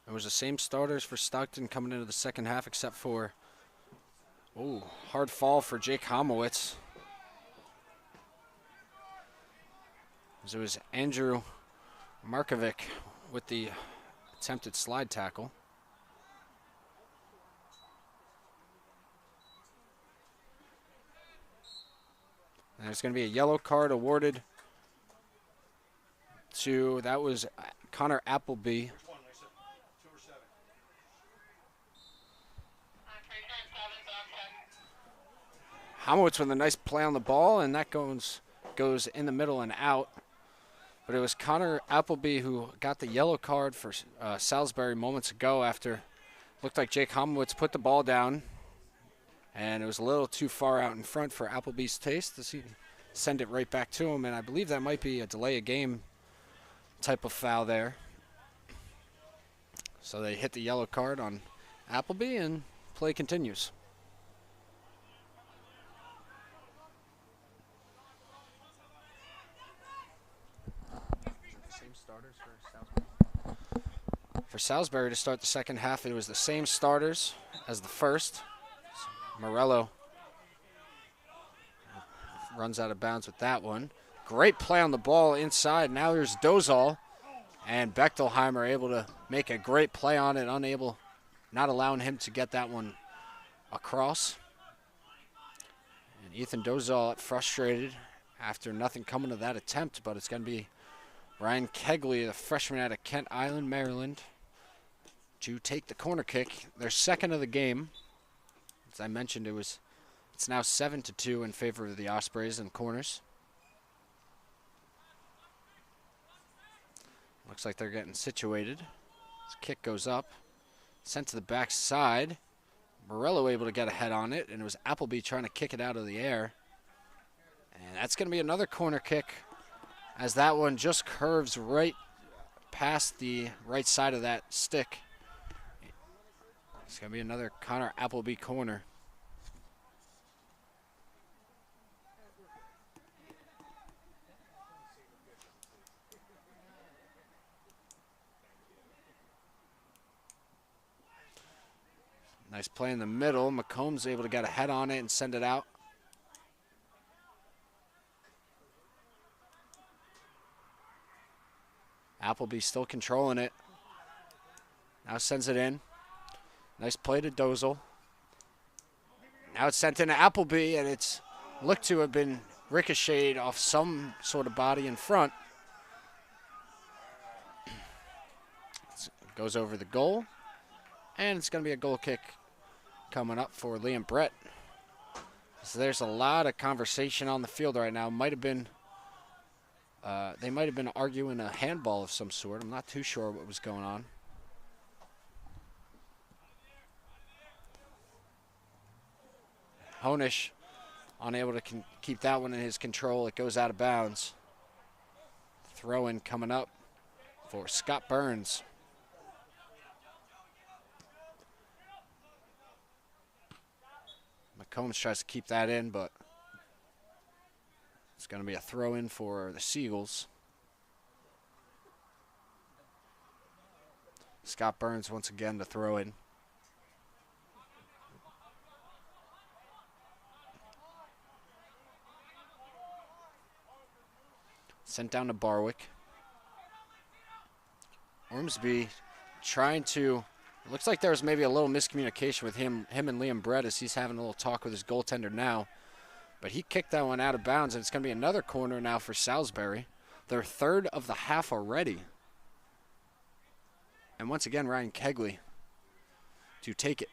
It was the same starters for Stockton coming into the second half, except for, hard fall for Jake Homowitz. As it was Andrew Markovic with the attempted slide tackle. And there's going to be a yellow card awarded to, that was Connor Appleby. Homowitz with a nice play on the ball, and that goes in the middle and out. But it was Connor Appleby who got the yellow card for Salisbury moments ago after looked like Jake Homowitz put the ball down. And it was a little too far out in front for Appleby's taste. Does he send it right back to him? And I believe that might be a delay of game type of foul there. So they hit the yellow card on Appleby, and play continues. For Salisbury to start the second half, it was the same starters as the first. Morello runs out of bounds with that one. Great play on the ball inside. Now there's Dozal, and Bechtelheimer able to make a great play on it, not allowing him to get that one across. And Ethan Dozal frustrated after nothing coming of that attempt, but it's going to be Ryan Kegley, the freshman out of Kent Island, Maryland, to take the corner kick, their second of the game. As I mentioned, it's now 7-2 in favor of the Ospreys in corners. Looks like they're getting situated. This kick goes up, sent to the back side. Morello able to get a head on it, and it was Appleby trying to kick it out of the air. And that's going to be another corner kick, as that one just curves right past the right side of that stick. It's going to be another Connor Appleby corner. Nice play in the middle. McComb's able to get a head on it and send it out. Appleby still controlling it. Now sends it in. Nice play to Dozal. Now it's sent in to Appleby, and it's looked to have been ricocheted off some sort of body in front. It goes over the goal, and it's going to be a goal kick coming up for Liam Brett. So there's a lot of conversation on the field right now. Might have been, they might have been arguing a handball of some sort. I'm not too sure what was going on. Honish unable to keep that one in his control. It goes out of bounds. Throw in coming up for Scott Burns. McCombs tries to keep that in, but it's going to be a throw in for the Seagulls. Scott Burns once again to throw in. Sent down to Barwick. Ormsby trying to, it looks like there was maybe a little miscommunication with him and Liam Brett as he's having a little talk with his goaltender now. But he kicked that one out of bounds, and it's going to be another corner now for Salisbury. Their third of the half already. And once again, Ryan Kegley to take it.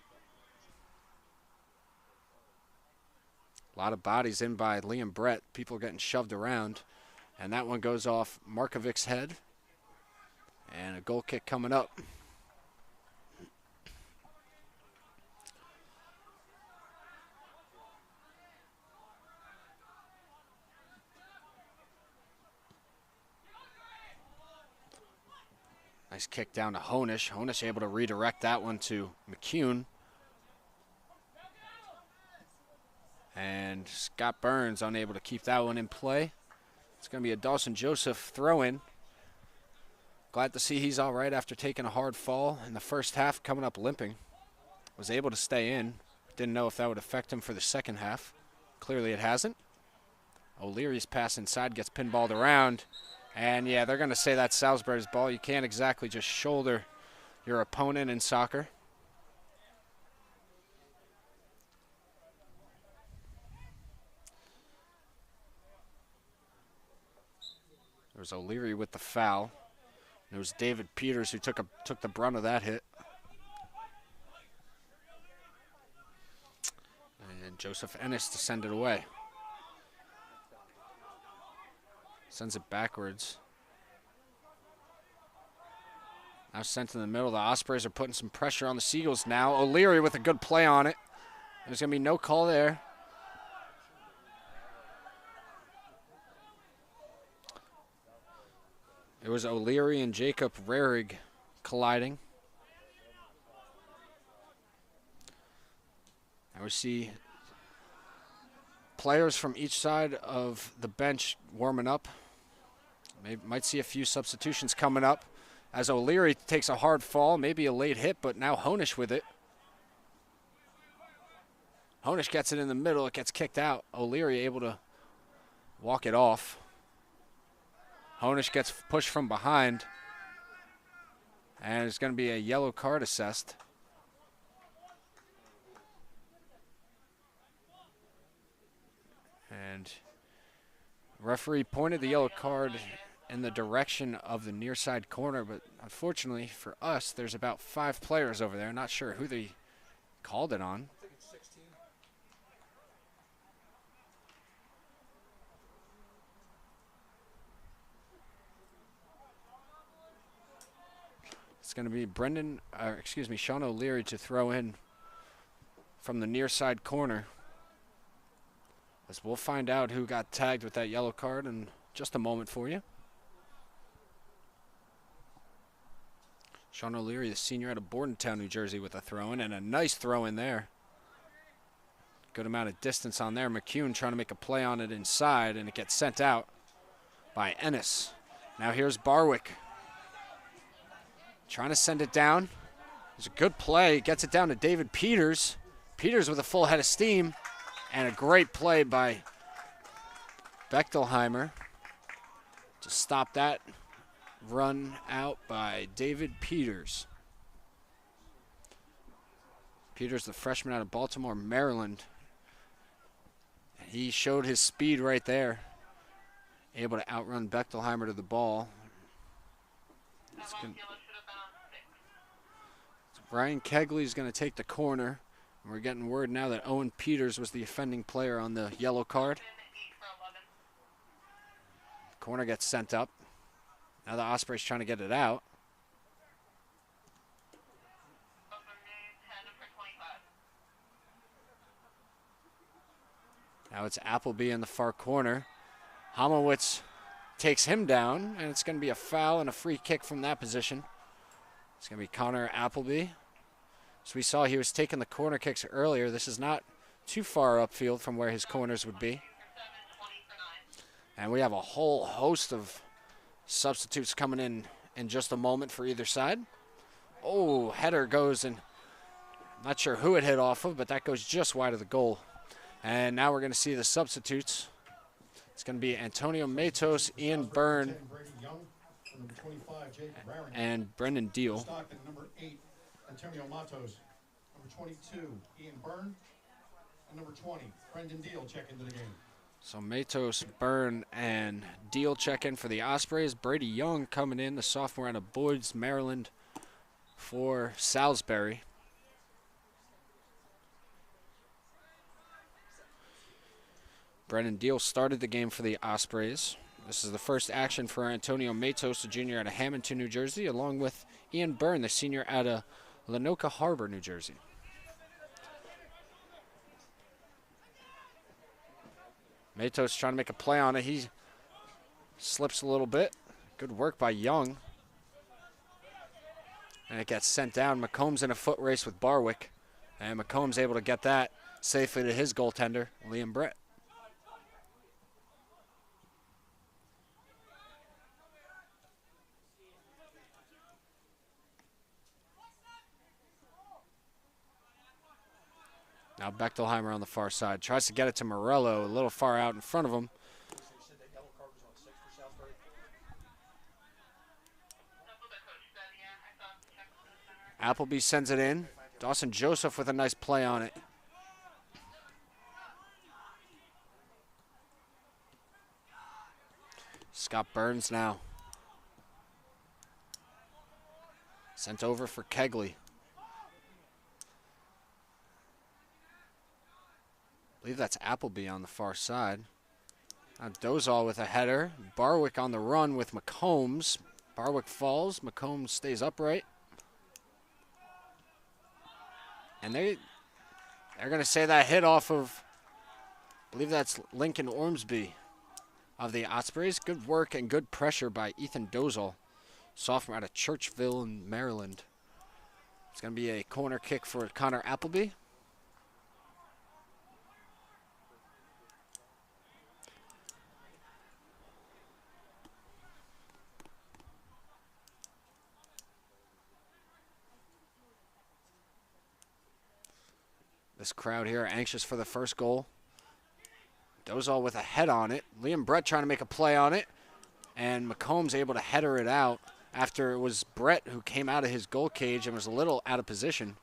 A lot of bodies in by Liam Brett. People getting shoved around. And that one goes off Markovic's head. And a goal kick coming up. Nice kick down to Honish. Honish able to redirect that one to McCune. And Scott Burns unable to keep that one in play. It's going to be a Dawson Joseph throw-in. Glad to see he's all right after taking a hard fall in the first half, coming up limping. Was able to stay in. Didn't know if that would affect him for the second half. Clearly it hasn't. O'Leary's pass inside gets pinballed around. And yeah, they're going to say that's Salisbury's ball. You can't exactly just shoulder your opponent in soccer. There was O'Leary with the foul. It was David Peters who took the brunt of that hit. And Joseph Ennis to send it away. Sends it backwards. Now sent in the middle. The Ospreys are putting some pressure on the Seagulls now. O'Leary with a good play on it. There's going to be no call there. It was O'Leary and Jacob Rarig colliding. Now we see players from each side of the bench warming up. Might see a few substitutions coming up as O'Leary takes a hard fall, maybe a late hit, but now Honish with it. Honish gets it in the middle. It gets kicked out. O'Leary able to walk it off. Honish gets pushed from behind. And it's going to be a yellow card assessed. And referee pointed the yellow card in the direction of the near side corner, but unfortunately for us, there's about 5 players over there. Not sure who they called it on. I think it's 16. It's going to be Sean O'Leary to throw in from the near side corner. As we'll find out who got tagged with that yellow card in just a moment for you. Sean O'Leary, the senior out of Bordentown, New Jersey, with a throw-in, and a nice throw-in there. Good amount of distance on there. McCune trying to make a play on it inside, and it gets sent out by Ennis. Now here's Barwick. Trying to send it down. There's a good play. Gets it down to David Peters. Peters with a full head of steam. And a great play by Bechtelheimer to stop that run out by David Peters. Peters, the freshman out of Baltimore, Maryland. He showed his speed right there. Able to outrun Bechtelheimer to the ball. Ryan Kegley's going to take the corner. We're getting word now that Owen Peters was the offending player on the yellow card. Corner gets sent up. Now the Ospreys trying to get it out. Now it's Appleby in the far corner. Homowitz takes him down, and it's going to be a foul and a free kick from that position. It's going to be Connor Appleby. As we saw, he was taking the corner kicks earlier. This is not too far upfield from where his corners would be. And we have a whole host of substitutes coming in just a moment for either side. Oh, header goes, and not sure who it hit off of, but that goes just wide of the goal. And now we're going to see the substitutes. It's going to be Antonio Matos, Ian Byrne, and Brendan Deal. Stockton, number 8, Antonio Matos. Number 22, Ian Byrne. And number 20, Brendan Deal check into the game. So Matos, Byrne, and Deal check in for the Ospreys. Brady Young coming in, the sophomore out of Boyd's, Maryland, for Salisbury. Brendan Deal started the game for the Ospreys. This is the first action for Antonio Matos, the junior out of Hamilton, New Jersey, along with Ian Byrne, the senior out of Lenoka Harbor, New Jersey. Matos trying to make a play on it. He slips a little bit. Good work by Young. And it gets sent down. McCombs in a foot race with Barwick. And McCombs able to get that safely to his goaltender, Liam Brett. Now Bechtelheimer on the far side. Tries to get it to Morello, a little far out in front of him. Appleby sends it in. Dawson Joseph with a nice play on it. Scott Burns now. Sent over for Kegley. I believe that's Appleby on the far side. Now Dozal with a header. Barwick on the run with McCombs. Barwick falls. McCombs stays upright. And they're going to say that hit off of, I believe that's Lincoln Ormsby of the Ospreys. Good work and good pressure by Ethan Dozal, sophomore out of Churchville in Maryland. It's going to be a corner kick for Connor Appleby. This crowd here anxious for the first goal. Dozal with a head on it. Liam Brett trying to make a play on it. And McCombs able to header it out after it was Brett who came out of his goal cage and was a little out of position.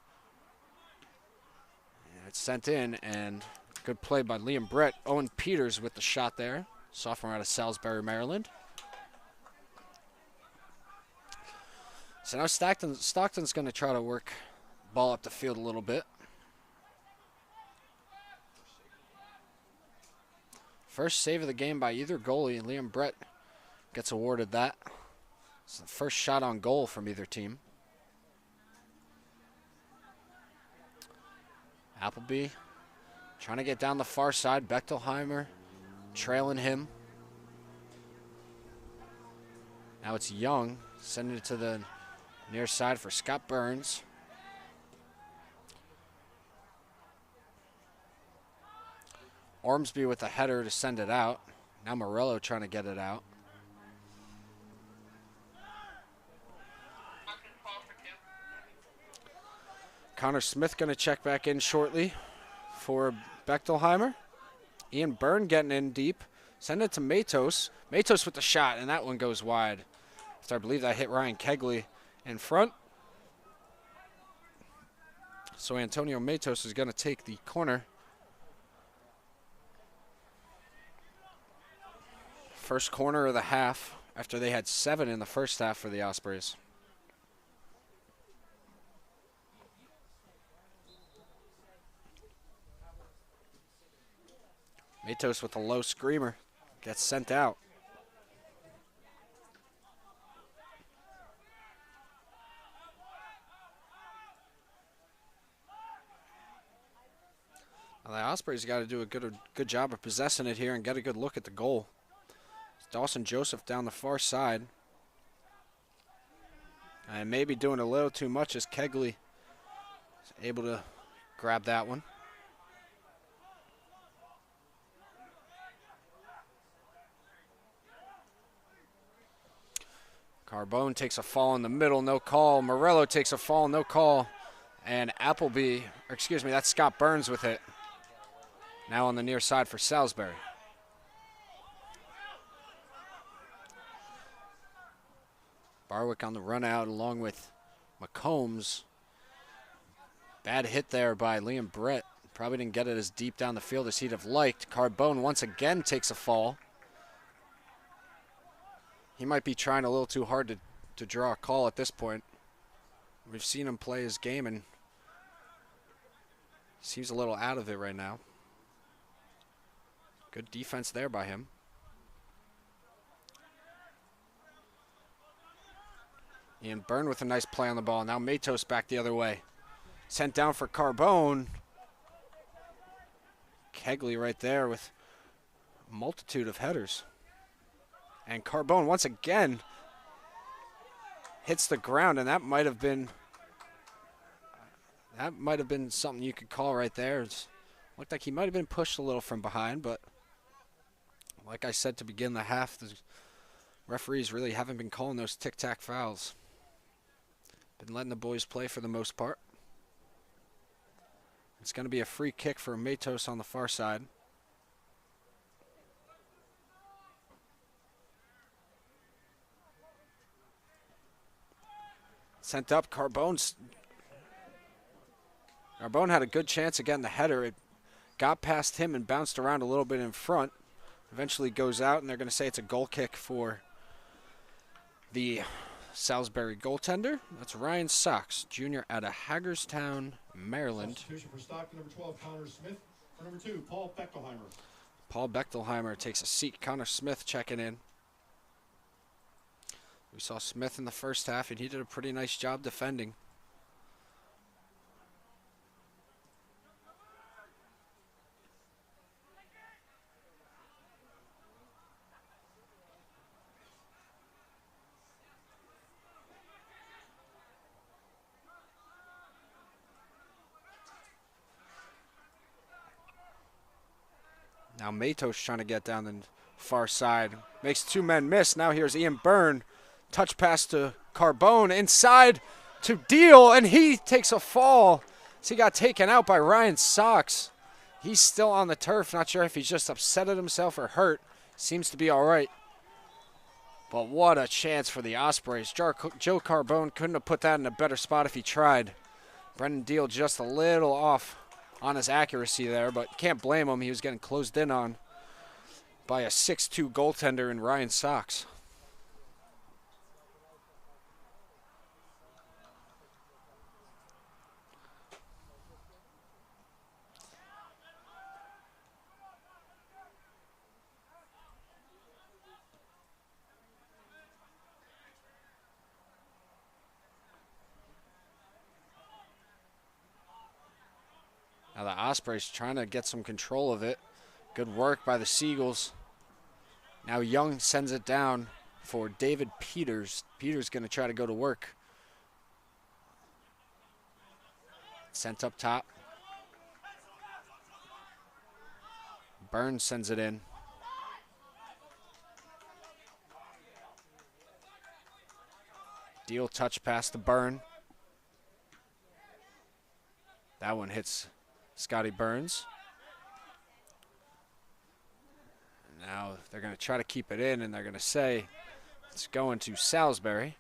And it's sent in, and good play by Liam Brett. Owen Peters with the shot there. Sophomore out of Salisbury, Maryland. So now Stockton's going to try to work ball up the field a little bit. First save of the game by either goalie, and Liam Brett gets awarded that. It's the first shot on goal from either team. Appleby trying to get down the far side. Bechtelheimer trailing him. Now it's Young sending it to the near side for Scott Burns. Ormsby with the header to send it out. Now Morello trying to get it out. Connor Smith going to check back in shortly for Bechtelheimer. Ian Byrne getting in deep. Send it to Matos. Matos with the shot, and that one goes wide. After I believe that hit Ryan Kegley in front. So Antonio Matos is going to take the corner. First corner of the half after they had 7 in the first half for the Ospreys. Matos with a low screamer. Gets sent out. Now the Ospreys got to do a good job of possessing it here and get a good look at the goal. Dawson Joseph down the far side. And maybe doing a little too much as Kegley is able to grab that one. Carbone takes a fall in the middle, no call. Morello takes a fall, no call. And that's Scott Burns with it. Now on the near side for Salisbury. Barwick on the run out along with McCombs. Bad hit there by Liam Brett. Probably didn't get it as deep down the field as he'd have liked. Carbone once again takes a fall. He might be trying a little too hard to draw a call at this point. We've seen him play his game and seems a little out of it right now. Good defense there by him. Ian Byrne with a nice play on the ball. Now Matos back the other way. Sent down for Carbone. Kegley right there with a multitude of headers. And Carbone once again hits the ground, and that might have been something you could call right there. It looked like he might have been pushed a little from behind, but like I said to begin the half, the referees really haven't been calling those tic-tac fouls. Been letting the boys play for the most part. It's going to be a free kick for Matos on the far side. Sent up, Carbone had a good chance of getting the header. It got past him and bounced around a little bit in front. Eventually goes out, and they're going to say it's a goal kick for the Salisbury goaltender. That's Ryan Sox, junior out of Hagerstown, Maryland. Substitution for Stockton, number 12, Connor Smith. For number 2, Paul Bechtelheimer. Paul Bechtelheimer takes a seat. Connor Smith checking in. We saw Smith in the first half, and he did a pretty nice job defending. Now Matos trying to get down the far side. Makes 2 men miss. Now here's Ian Byrne. Touch pass to Carbone. Inside to Deal, and he takes a fall. So he got taken out by Ryan Sox. He's still on the turf. Not sure if he's just upset at himself or hurt. Seems to be all right. But what a chance for the Ospreys. Joe Carbone couldn't have put that in a better spot if he tried. Brendan Deal just a little off on his accuracy there, but can't blame him. He was getting closed in on by a 6'2" goaltender in Ryan Sox. Now the Ospreys trying to get some control of it. Good work by the Seagulls. Now Young sends it down for David Peters. Peters going to try to go to work. Sent up top. Burns sends it in. Deal touch pass to Byrne. That one hits Scotty Burns. Now they're going to try to keep it in, and they're going to say it's going to Salisbury.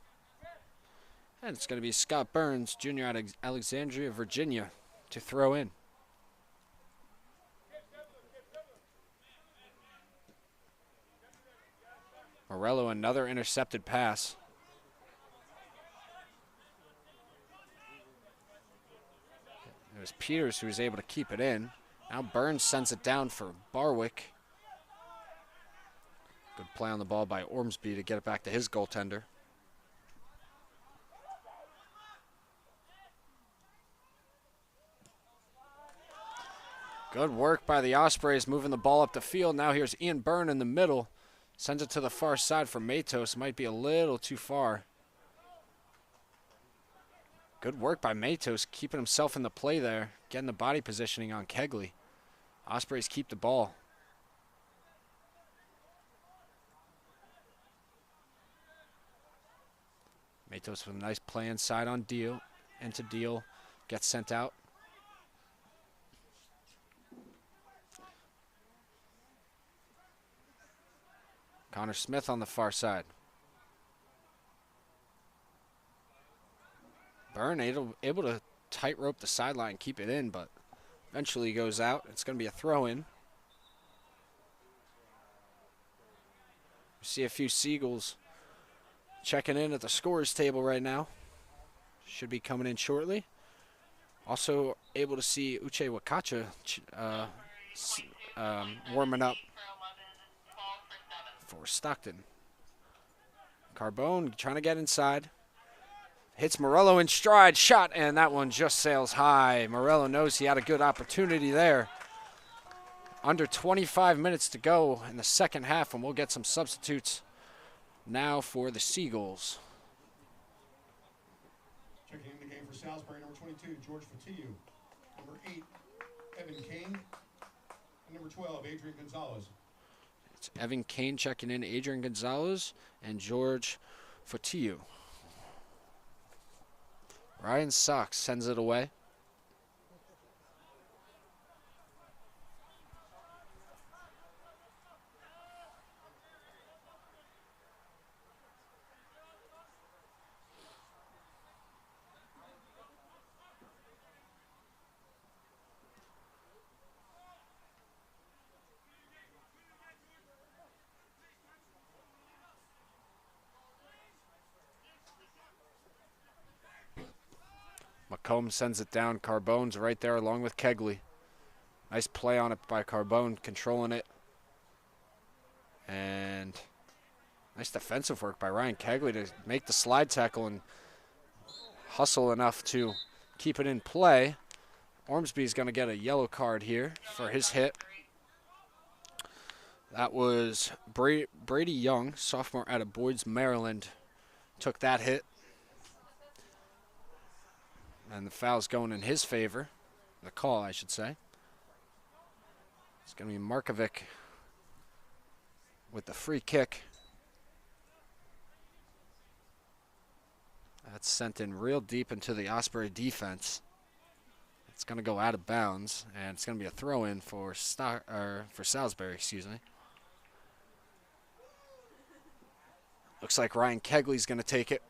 And it's going to be Scott Burns, junior out of Alexandria, Virginia, to throw in. Morello, another intercepted pass. It was Peters who was able to keep it in. Now Burns sends it down for Barwick. Good play on the ball by Ormsby to get it back to his goaltender. Good work by the Ospreys moving the ball up the field. Now here's Ian Byrne in the middle. Sends it to the far side for Matos. Might be a little too far. Good work by Matos, keeping himself in the play there, getting the body positioning on Kegley. Ospreys keep the ball. Matos with a nice play inside on Deal, into Deal, gets sent out. Connor Smith on the far side. Byrne able to tightrope the sideline, keep it in, but eventually goes out. It's going to be a throw-in. We see a few Seagulls checking in at the scorers table right now. Should be coming in shortly. Also able to see Uche Wakacha warming up for Stockton. Carbone trying to get inside. Hits Morello in stride, shot, and that one just sails high. Morello knows he had a good opportunity there. Under 25 minutes to go in the second half, and we'll get some substitutes now for the Seagulls. Checking in the game for Salisbury, number 22, George Fatiu. Number 8, Evan Kane. And number 12, Adrian Gonzalez. It's Evan Kane checking in, Adrian Gonzalez, and George Fatiu. Ryan Sox sends it away. McComb sends it down. Carbone's right there along with Kegley. Nice play on it by Carbone, controlling it. And nice defensive work by Ryan Kegley to make the slide tackle and hustle enough to keep it in play. Ormsby's going to get a yellow card here for his hit. That was Brady Young, sophomore out of Boyd's, Maryland, took that hit. And the foul's going in his favor. The call, I should say. It's going to be Markovic with the free kick. That's sent in real deep into the Osprey defense. It's going to go out of bounds, and it's going to be a throw-in for Salisbury, excuse me. Looks like Ryan Kegley's going to take it.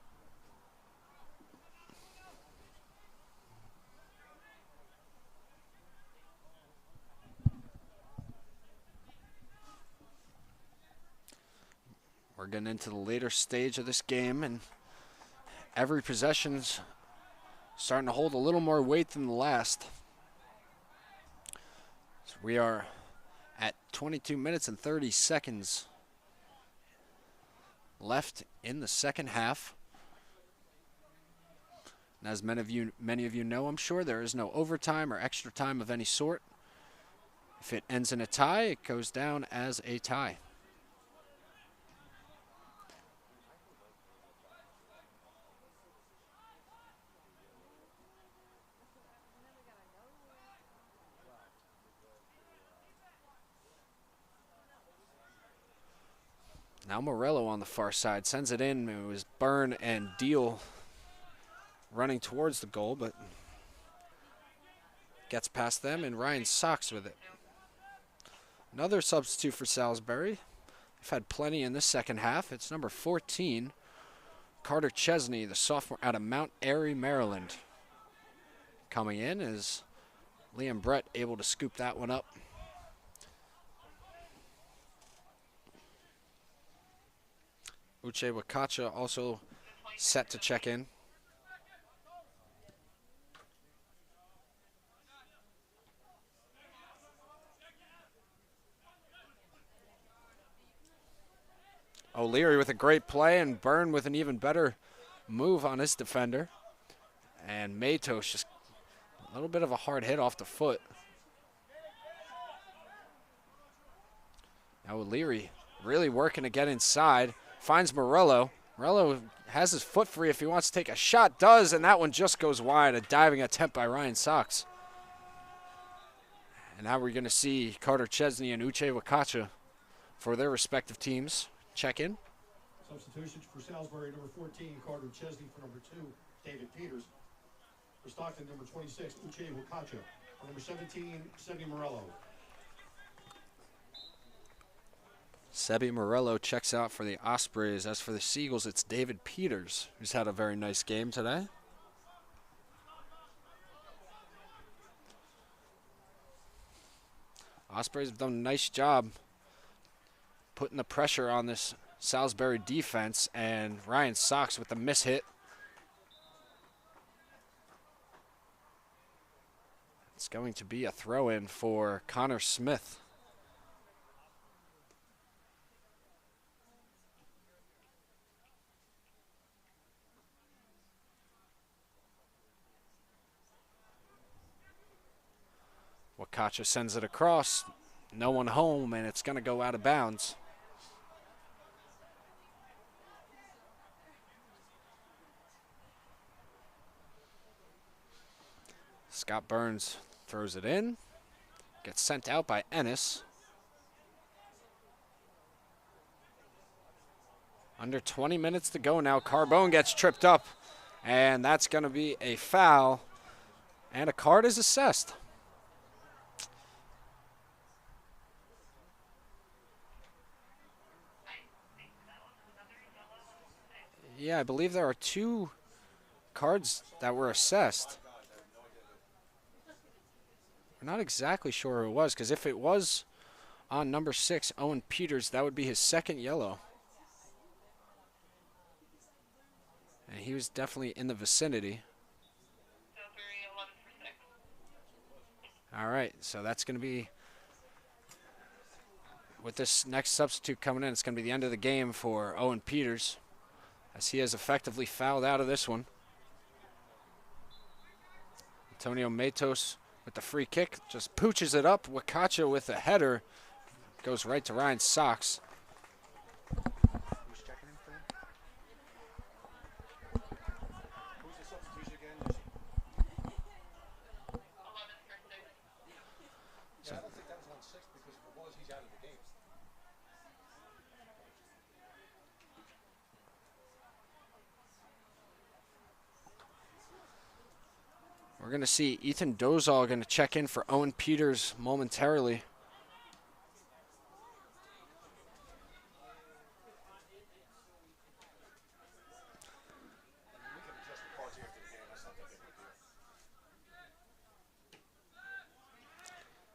We're getting into the later stage of this game, and every possession's starting to hold a little more weight than the last. So we are at 22 minutes and 30 seconds left in the second half. And as many of you know, I'm sure, there is no overtime or extra time of any sort. If it ends in a tie, it goes down as a tie. Now Morello on the far side sends it in. It was Byrne and Deal running towards the goal, but gets past them, and Ryan Sox with it. Another substitute for Salisbury. They've had plenty in this second half. It's number 14, Carter Chesney, the sophomore out of Mount Airy, Maryland. Coming in is Liam Brett, able to scoop that one up. Uche Wakacha also set to check in. O'Leary with a great play, and Byrne with an even better move on his defender. And Matos just a little bit of a hard hit off the foot. Now O'Leary really working to get inside. Finds Morello. Morello has his foot free if he wants to take a shot. Does, and that one just goes wide. A diving attempt by Ryan Sox. And now we're going to see Carter Chesney and Uche Wakacha for their respective teams check in. Substitutions for Salisbury, number 14, Carter Chesney. For number 2, David Peters. For Stockton, number 26, Uche Wakacha. For number 17, Sebi Morello. Sebi Morello checks out for the Ospreys. As for the Seagulls, it's David Peters, who's had a very nice game today. Ospreys have done a nice job putting the pressure on this Salisbury defense, and Ryan Sox with the miss hit. It's going to be a throw-in for Connor Smith. Wakacha sends it across. No one home, and it's going to go out of bounds. Scott Burns throws it in. Gets sent out by Ennis. Under 20 minutes to go now. Carbone gets tripped up, and that's going to be a foul, and a card is assessed. Yeah, I believe there are 2 cards that were assessed. We're not exactly sure who it was, because if it was on number 6, Owen Peters, that would be his 2nd yellow. And he was definitely in the vicinity. All right, so that's going to be, with this next substitute coming in, it's going to be the end of the game for Owen Peters, as he has effectively fouled out of this one. Antonio Matos with the free kick, just pooches it up. Wakacha with a header goes right to Ryan Sox. Who's checking in for him? Who's the substitution again? Yeah, I don't think that was on 6, because if it was, he's out of the game. We're going to see Ethan Dozal going to check in for Owen Peters momentarily.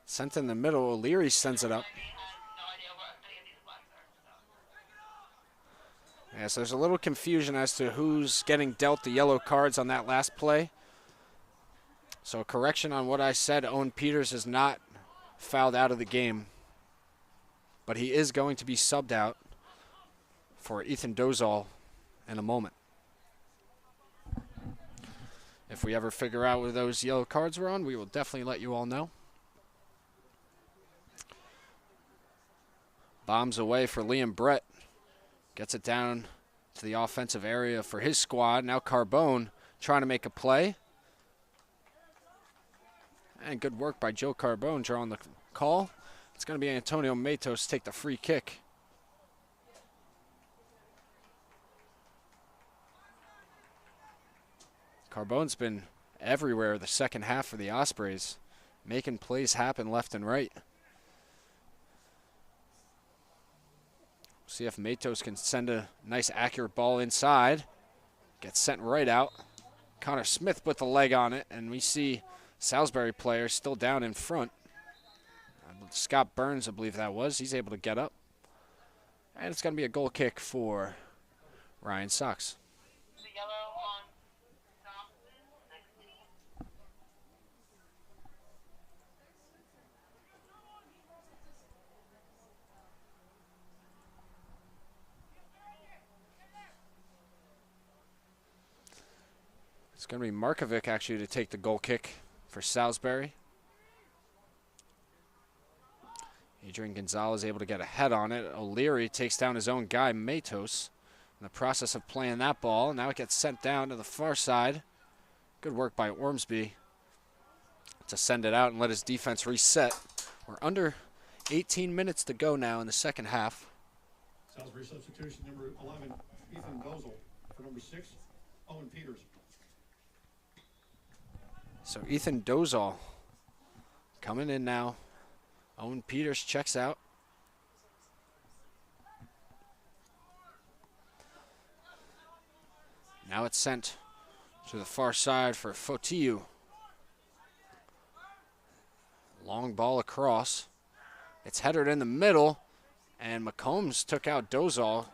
Sent in the middle, O'Leary sends it up. Yeah, so there's a little confusion as to who's getting dealt the yellow cards on that last play. So a correction on what I said, Owen Peters is not fouled out of the game, but he is going to be subbed out for Ethan Dozal in a moment. If we ever figure out where those yellow cards were on, we will definitely let you all know. Bombs away for Liam Brett. Gets it down to the offensive area for his squad. Now Carbone trying to make a play. And good work by Joe Carbone drawing the call. It's going to be Antonio Matos take the free kick. Carbone's been everywhere the second half for the Ospreys, making plays happen left and right. See if Matos can send a nice accurate ball inside. Gets sent right out. Connor Smith put the leg on it, and we see Salisbury player still down in front. Scott Burns, I believe that was. He's able to get up. And it's going to be a goal kick for Ryan Sox. The yellow on Dawson, 16. It's going to be Markovic actually to take the goal kick for Salisbury. Adrian Gonzalez able to get a head on it. O'Leary takes down his own guy, Matos, in the process of playing that ball. Now it gets sent down to the far side. Good work by Ormsby to send it out and let his defense reset. We're under 18 minutes to go now in the second half. Salisbury substitution, number 11, Ethan Dozel. For number 6, Owen Peters. So Ethan Dozal coming in now. Owen Peters checks out. Now it's sent to the far side for Fotiu. Long ball across. It's headed in the middle, and McCombs took out Dozal.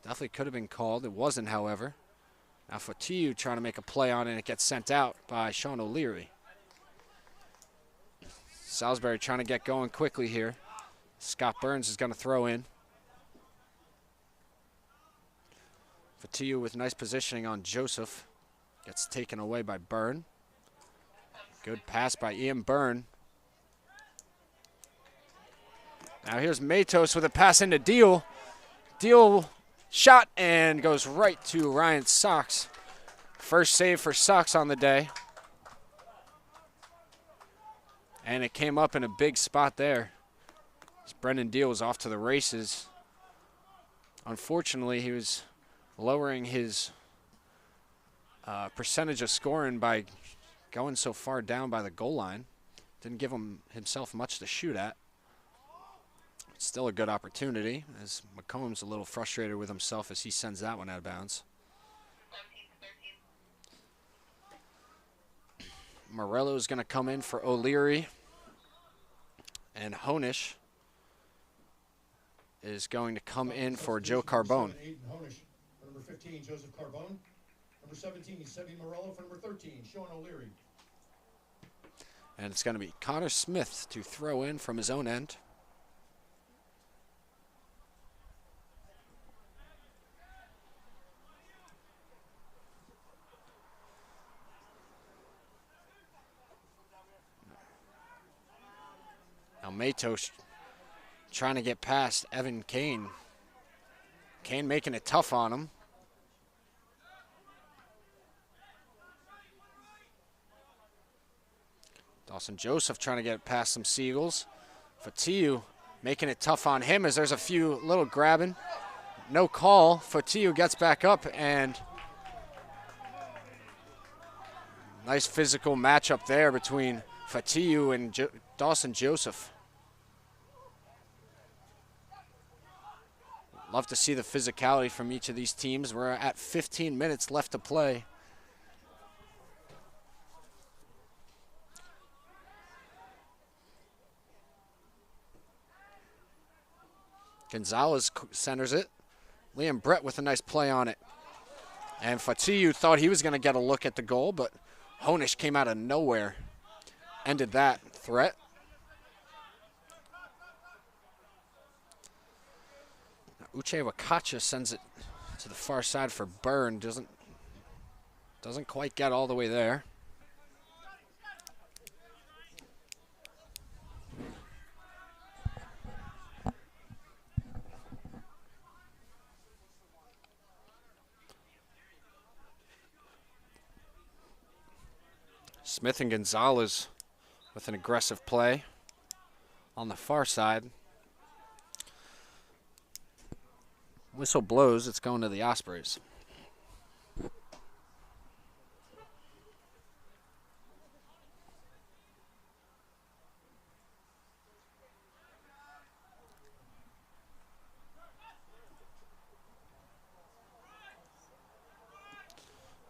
Definitely could have been called. It wasn't, however. Now Fotiu trying to make a play on it, and it gets sent out by Sean O'Leary. Salisbury trying to get going quickly here. Scott Burns is going to throw in. Fotiu with nice positioning on Joseph. Gets taken away by Byrne. Good pass by Ian Byrne. Now here's Matos with a pass into Deal. Deal shot and goes right to Ryan Sox. First save for Sox on the day. And it came up in a big spot there. As Brendan Deal was off to the races. Unfortunately, he was lowering his percentage of scoring by going so far down by the goal line. Didn't give himself much to shoot at. Still a good opportunity, as McCombs a little frustrated with himself as he sends that one out of bounds. 17-13. Morello's going to come in for O'Leary. And Honish is going to come in for Joe Carbone. Honish. For number 15, Joseph Carbone. Number 17, Sevi Morello. For number 13, Sean O'Leary. And it's going to be Connor Smith to throw in from his own end. Now Matos trying to get past Evan Kane. Kane making it tough on him. Dawson Joseph trying to get past some Seagulls. Fotiu making it tough on him as there's a few little grabbing. No call. Fotiu gets back up and nice physical matchup there between Fotiu and Dawson Joseph. Love to see the physicality from each of these teams. We're at 15 minutes left to play. Gonzalez centers it. Liam Brett with a nice play on it. And Fotiu thought he was going to get a look at the goal, but Honish came out of nowhere. Ended that threat. Uche Wakacha sends it to the far side for Byrne. Doesn't quite get all the way there. Smith and Gonzalez with an aggressive play on the far side. Whistle blows, it's going to the Ospreys.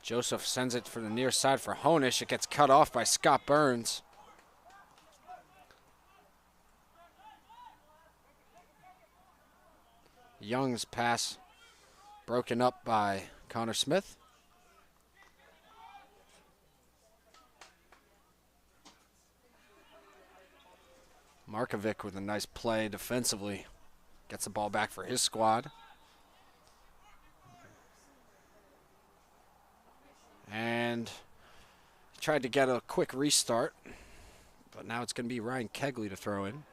Joseph sends it for the near side for Honish. It gets cut off by Scott Burns. Young's pass Broken up by Connor Smith. Markovic with a nice play defensively. Gets the ball back for his squad. And tried to get a quick restart, but now it's going to be Ryan Kegley to throw in.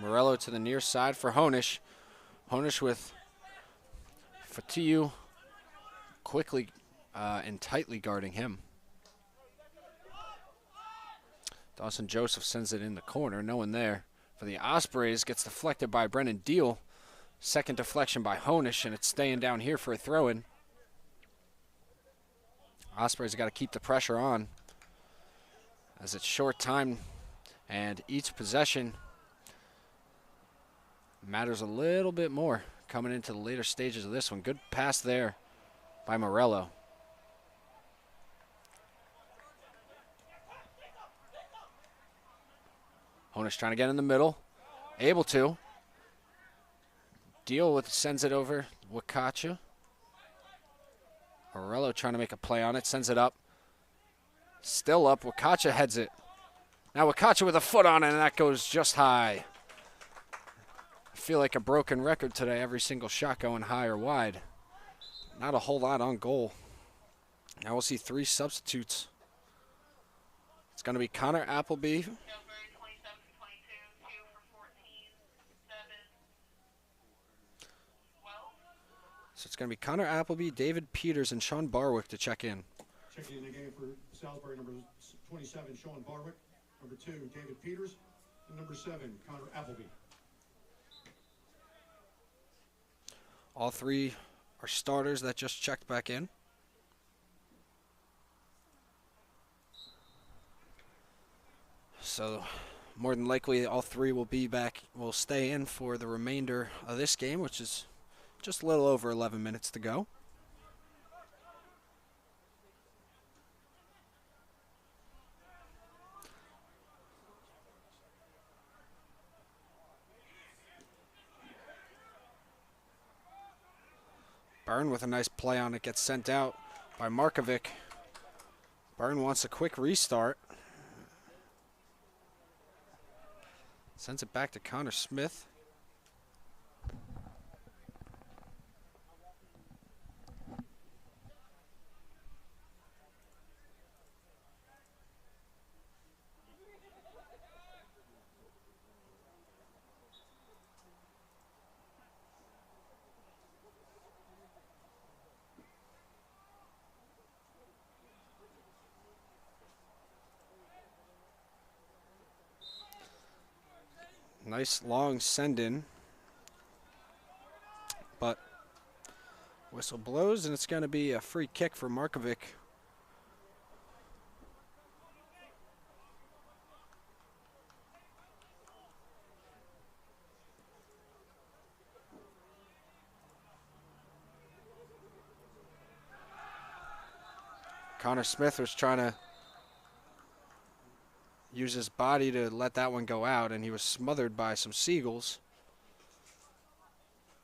Morello to the near side for Honish. Honish with Fatiyu quickly and tightly guarding him. Dawson Joseph sends it in the corner, no one there. For the Ospreys, gets deflected by Brennan Deal. Second deflection by Honish, and it's staying down here for a throw-in. Ospreys got to keep the pressure on as it's short time, and each possession matters a little bit more coming into the later stages of this one. Good pass there by Morello. Honish trying to get in the middle. Able to. Deal sends it over. Wakacha. Morello trying to make a play on it. Sends it up. Still up. Wakacha heads it. Now Wakacha with a foot on it, and that goes just high. I feel like a broken record today. Every single shot going high or wide. Not a whole lot on goal. Now we'll see 3 substitutes. It's going to be Connor Appleby. Salisbury 27 for 22, 2 for 14, 7, 12. So it's going to be Connor Appleby, David Peters, and Sean Barwick to check in. Checking in the game for Salisbury, number 27, Sean Barwick. Number 2, David Peters. And number 7, Connor Appleby. All 3 are starters that just checked back in. So more than likely all 3 will stay in for the remainder of this game, which is just a little over 11 minutes to go. Byrne with a nice play on it, gets sent out by Markovic. Byrne wants a quick restart. Sends it back to Connor Smith. Nice long send-in, but whistle blows, and it's going to be a free kick for Markovic. Connor Smith was trying to use his body to let that one go out, and he was smothered by some seagulls.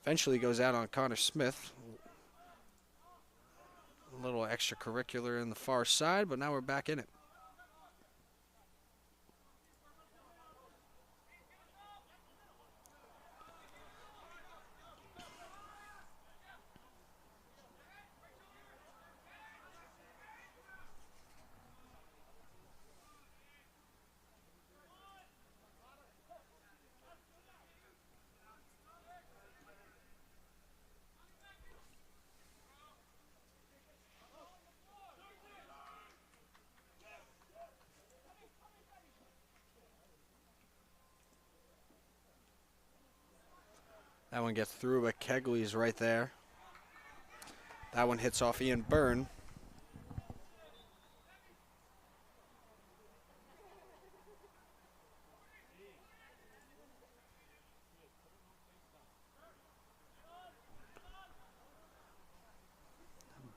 Eventually goes out on Connor Smith. A little extracurricular in the far side, but now we're back in it. That one gets through, but Kegley's right there. That one hits off Ian Byrne.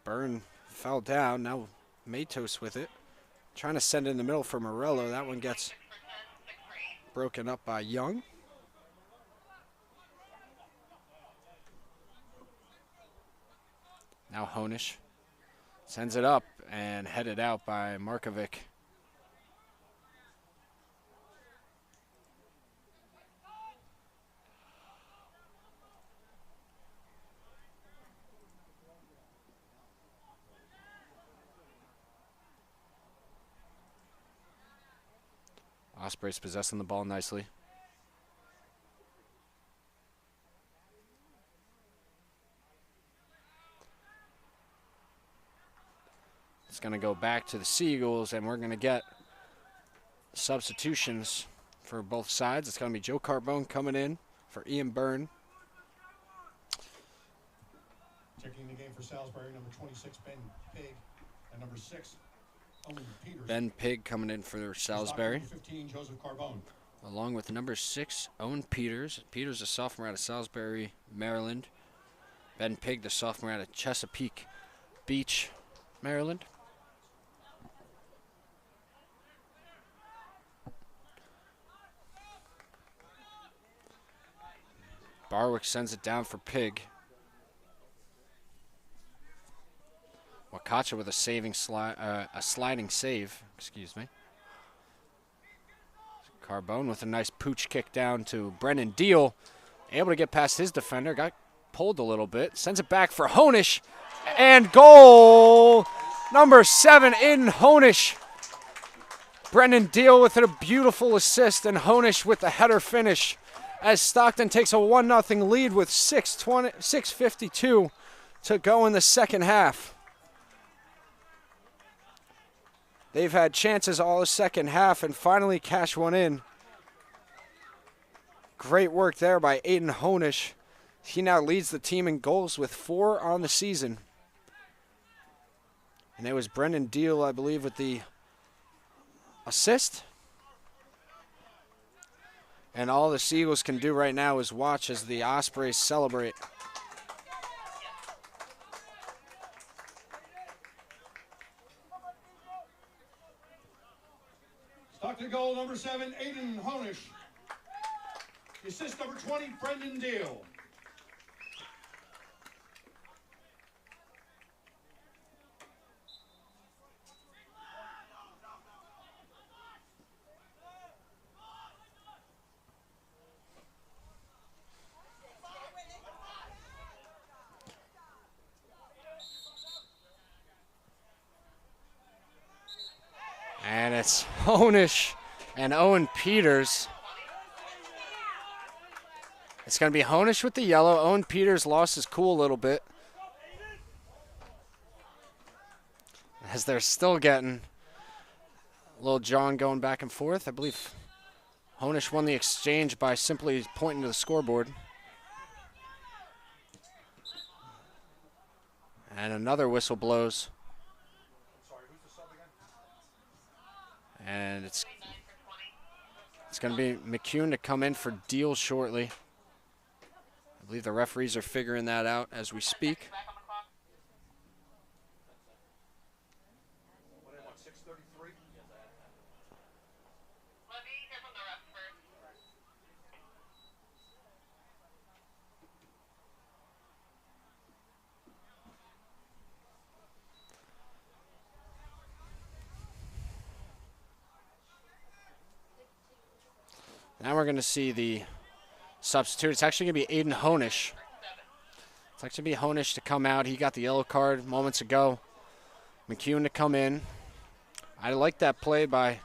Byrne fell down. Now Matos with it. Trying to send it in the middle for Morello. That one gets broken up by Young. Now Honish sends it up and headed out by Markovic. Ospreys possessing the ball nicely. It's going to go back to the Seagulls, and we're going to get substitutions for both sides. It's going to be Joe Carbone coming in for Ian Byrne. Taking the game for Salisbury, number 26, Ben Pig, and number 6, Owen Peters. Ben Pig coming in for Salisbury. 15, Joseph Carbone. Along with number 6, Owen Peters. Peters, a sophomore out of Salisbury, Maryland. Ben Pig, the sophomore out of Chesapeake Beach, Maryland. Barwick sends it down for Pig. Wakacha with a sliding save. Excuse me. Carbone with a nice pooch kick down to Brennan Deal. Able to get past his defender. Got pulled a little bit. Sends it back for Honish. And goal! Number 7 in Honish. Brennan Deal with a beautiful assist, and Honish with the header finish as Stockton takes a 1-0 lead with 6:52 to go in the second half. They've had chances all the second half and finally cash one in. Great work there by Aiden Honish. He now leads the team in goals with 4 on the season. And it was Brendan Deal, I believe, with the assist. And all the Seagulls can do right now is watch as the Ospreys celebrate. Stockton goal, number 7, Aiden Honish. Assist number 20, Brendan Deal. And it's Honish and Owen Peters. It's going to be Honish with the yellow. Owen Peters lost his cool a little bit, as they're still getting Little John going back and forth. I believe Honish won the exchange by simply pointing to the scoreboard. And another whistle blows. And it's going to be McCune to come in for Deal shortly. I believe the referees are figuring that out as we speak. Now we're going to see the substitute. It's actually going to be Aiden Honish. It's actually going to be Honish to come out. He got the yellow card moments ago. McCune to come in. I like that play by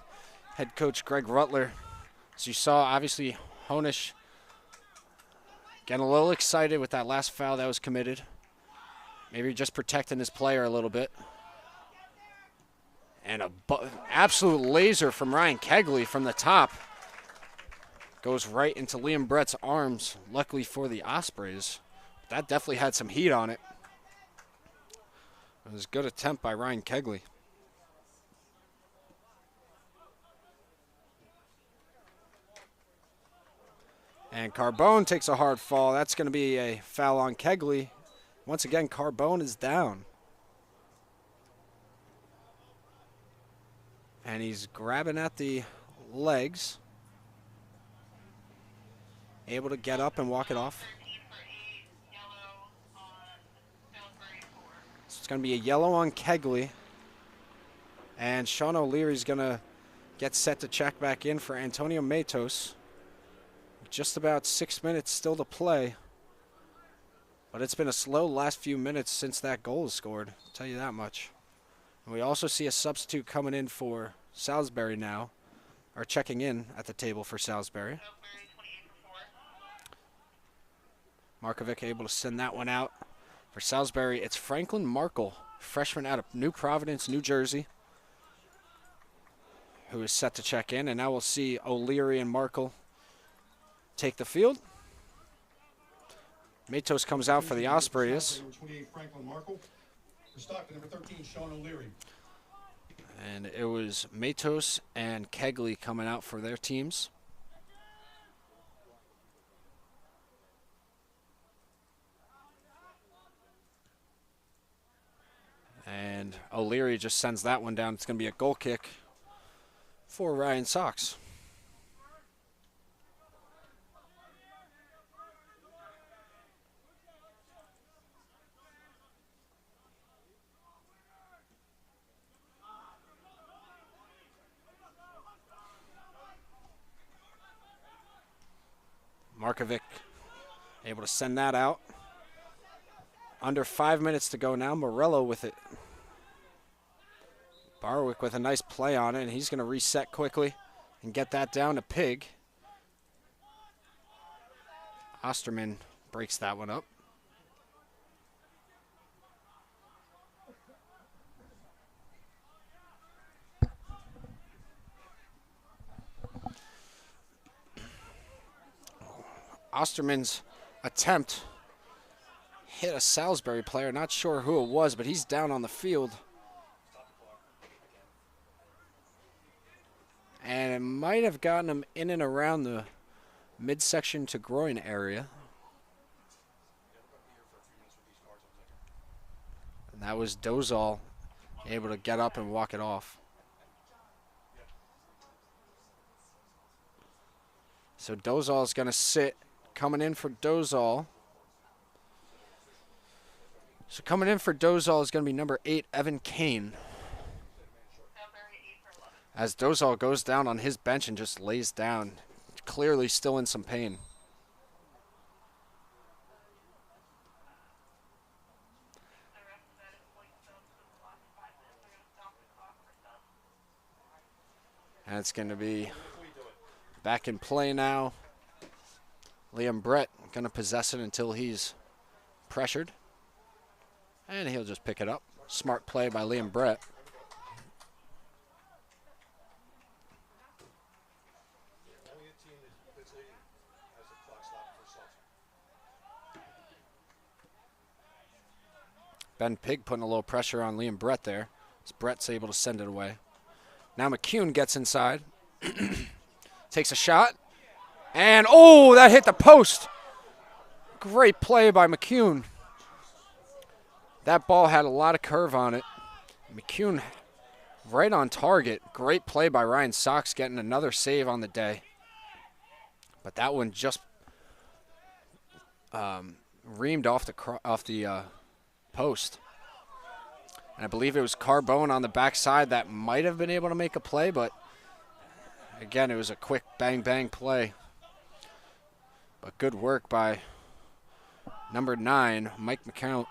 head coach Greg Rutler. As you saw, obviously, Honish getting a little excited with that last foul that was committed. Maybe just protecting his player a little bit. And an absolute laser from Ryan Kegley from the top. Goes right into Liam Brett's arms, luckily for the Ospreys. That definitely had some heat on it. It was a good attempt by Ryan Kegley. And Carbone takes a hard fall. That's going to be a foul on Kegley. Once again, Carbone is down. And he's grabbing at the legs. Able to get up and walk it off. 13 for 8, yellow on Salisbury 4. So it's going to be a yellow on Kegley. And Sean O'Leary's going to get set to check back in for Antonio Matos. Just about 6 minutes still to play. But it's been a slow last few minutes since that goal was scored. I'll tell you that much. And we also see a substitute coming in for Salisbury now. Or checking in at the table for Salisbury. Salisbury 28 for 4. Markovic able to send that one out. For Salisbury, it's Franklin Markle, freshman out of New Providence, New Jersey, who is set to check in. And now we'll see O'Leary and Markle take the field. Matos comes out for the Ospreys. Number 28, Franklin Markle. For Stockton, number 13, Sean O'Leary. And it was Matos and Kegley coming out for their teams. And O'Leary just sends that one down. It's going to be a goal kick for Ryan Sox. Markovic able to send that out. Under 5 minutes to go now. Morello with it. Barwick with a nice play on it, and he's going to reset quickly and get that down to Pig. Osterman breaks that one up. Osterman's attempt hit a Salisbury player. Not sure who it was, but he's down on the field. And it might have gotten him in and around the midsection to groin area. And that was Dozal able to get up and walk it off. So Dozal is going to sit. Coming in for Dozal. So coming in for Dozal is going to be number 8, Evan Kane. Salisbury 8 for 11. As Dozal goes down on his bench and just lays down. Clearly still in some pain. The rest of that is point subs for the last 5 minutes. They're going to stop the clock for subs. And it's going to be back in play now. Liam Brett going to possess it until he's pressured. And he'll just pick it up. Smart play by Liam Brett. Ben Pig putting a little pressure on Liam Brett there. As Brett's able to send it away. Now McCune gets inside. Takes a shot. And, oh, that hit the post. Great play by McCune. That ball had a lot of curve on it. McCune right on target. Great play by Ryan Sox getting another save on the day. But that one just reamed off the post. And I believe it was Carbone on the backside that might have been able to make a play, but again, it was a quick bang-bang play. But good work by number 9, Mike McCune,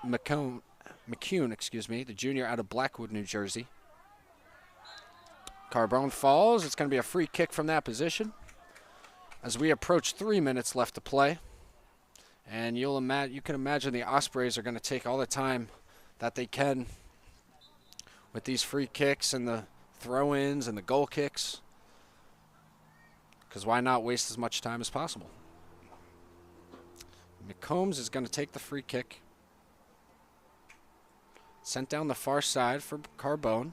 the junior out of Blackwood, New Jersey. Carbone falls. It's going to be a free kick from that position as we approach 3 minutes left to play. And you can imagine the Ospreys are going to take all the time that they can with these free kicks and the throw-ins and the goal kicks. Because why not waste as much time as possible? McCombs is going to take the free kick. Sent down the far side for Carbone.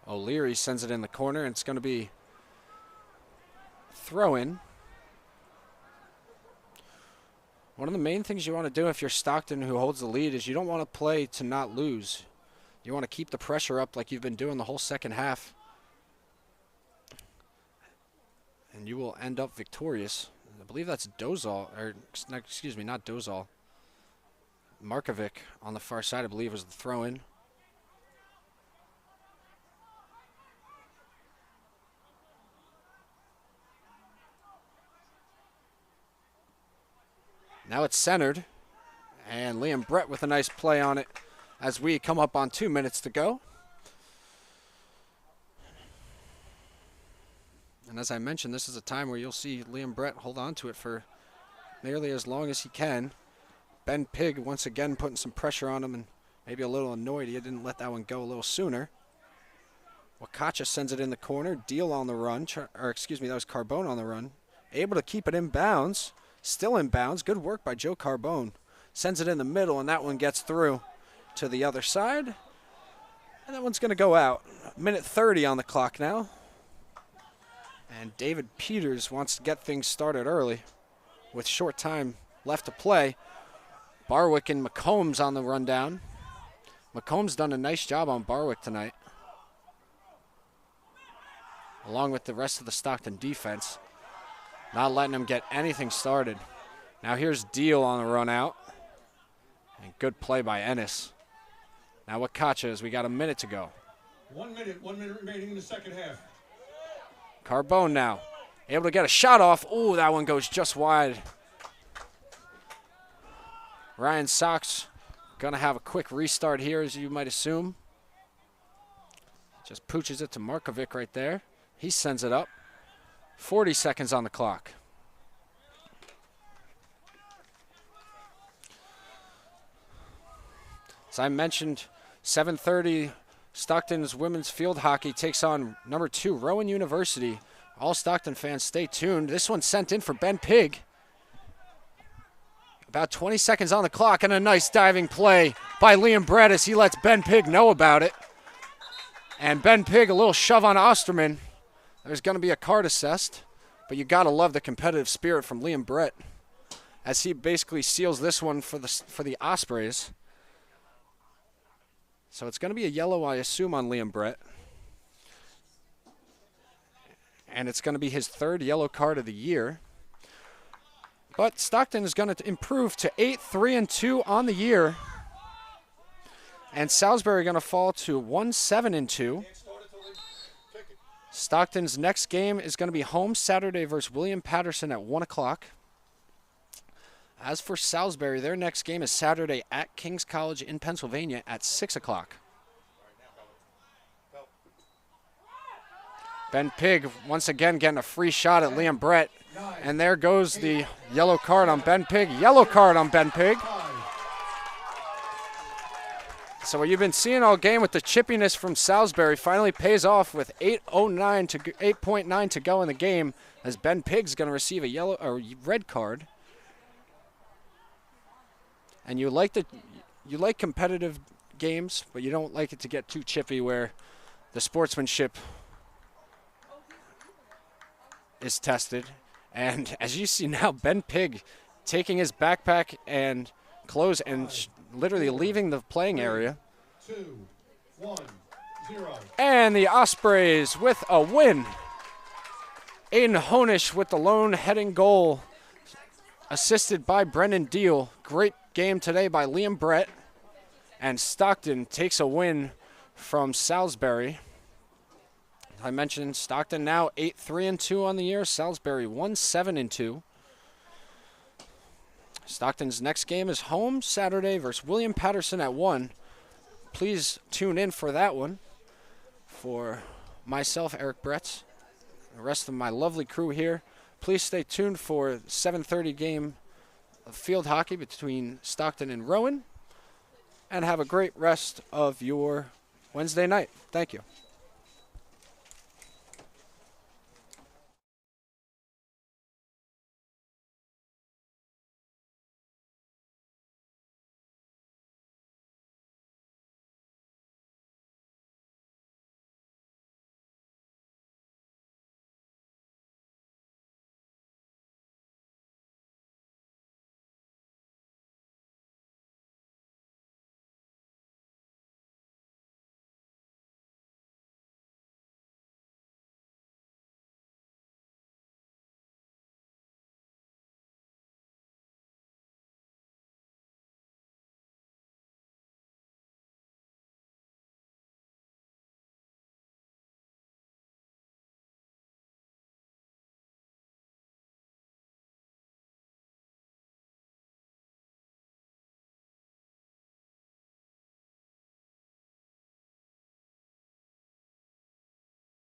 O'Leary sends it in the corner, and it's going to be throw-in. One of the main things you want to do if you're Stockton who holds the lead is you don't want to play to not lose. You want to keep the pressure up like you've been doing the whole second half. And you will end up victorious. I believe that's Dozal, or excuse me, not Dozal. Markovic on the far side, I believe, was the throw-in. Now it's centered, and Liam Brett with a nice play on it as we come up on 2 minutes to go. And as I mentioned, this is a time where you'll see Liam Brett hold on to it for nearly as long as he can. Ben Pigg once again putting some pressure on him and maybe a little annoyed he didn't let that one go a little sooner. Wakacha sends it in the corner. Deal on the run, or excuse me, that was Carbone on the run. Able to keep it in bounds. Still in bounds. Good work by Joe Carbone. Sends it in the middle, and that one gets through to the other side. And that one's going to go out. Minute 30 on the clock now. And David Peters wants to get things started early with short time left to play. Barwick and McCombs on the rundown. McCombs done a nice job on Barwick tonight, along with the rest of the Stockton defense. Not letting him get anything started. Now here's Deal on the run out. And good play by Ennis. Now Wakacha as we got a minute to go. 1 minute remaining in the second half. Carbone now. Able to get a shot off. Ooh, that one goes just wide. Ryan Sox gonna have a quick restart here, as you might assume. Just pooches it to Markovic right there. He sends it up. 40 seconds on the clock. As I mentioned, 7:30, Stockton's women's field hockey takes on number 2, Rowan University. All Stockton fans, stay tuned. This one's sent in for Ben Pigg. About 20 seconds on the clock, and a nice diving play by Liam Brett as he lets Ben Pigg know about it. And Ben Pigg, a little shove on Osterman. There's going to be a card assessed, but you got to love the competitive spirit from Liam Brett as he basically seals this one for the Ospreys. So it's going to be a yellow, I assume, on Liam Brett. And it's going to be his 3rd yellow card of the year. But Stockton is going to improve to 8-3-2 on the year. And Salisbury going to fall to 1-7-2. Stockton's next game is going to be home Saturday versus William Patterson at 1 o'clock. As for Salisbury, their next game is Saturday at King's College in Pennsylvania at 6 o'clock. Ben Pigg once again getting a free shot at Liam Brett. And there goes the yellow card on Ben Pigg. Yellow card on Ben Pigg. So what you've been seeing all game with the chippiness from Salisbury finally pays off with 8.9 to go in the game, as Ben Pigg's going to receive a yellow or red card. And you like competitive games, but you don't like it to get too chippy where the sportsmanship is tested. And as you see now, Ben Pigg taking his backpack and clothes and literally leaving the playing area. 2, 1, 0. And the Ospreys with a win. Aiden Honish with the lone heading goal, assisted by Brendan Deal. Great game today by Liam Brett. And Stockton takes a win from Salisbury. I mentioned Stockton now 8-3-2 on the year. Salisbury 1-7-2. Stockton's next game is home Saturday versus William Patterson at 1. Please tune in for that one. For myself, Eric Bretz, the rest of my lovely crew here, please stay tuned for 7:30 game of field hockey between Stockton and Rowan. And have a great rest of your Wednesday night. Thank you.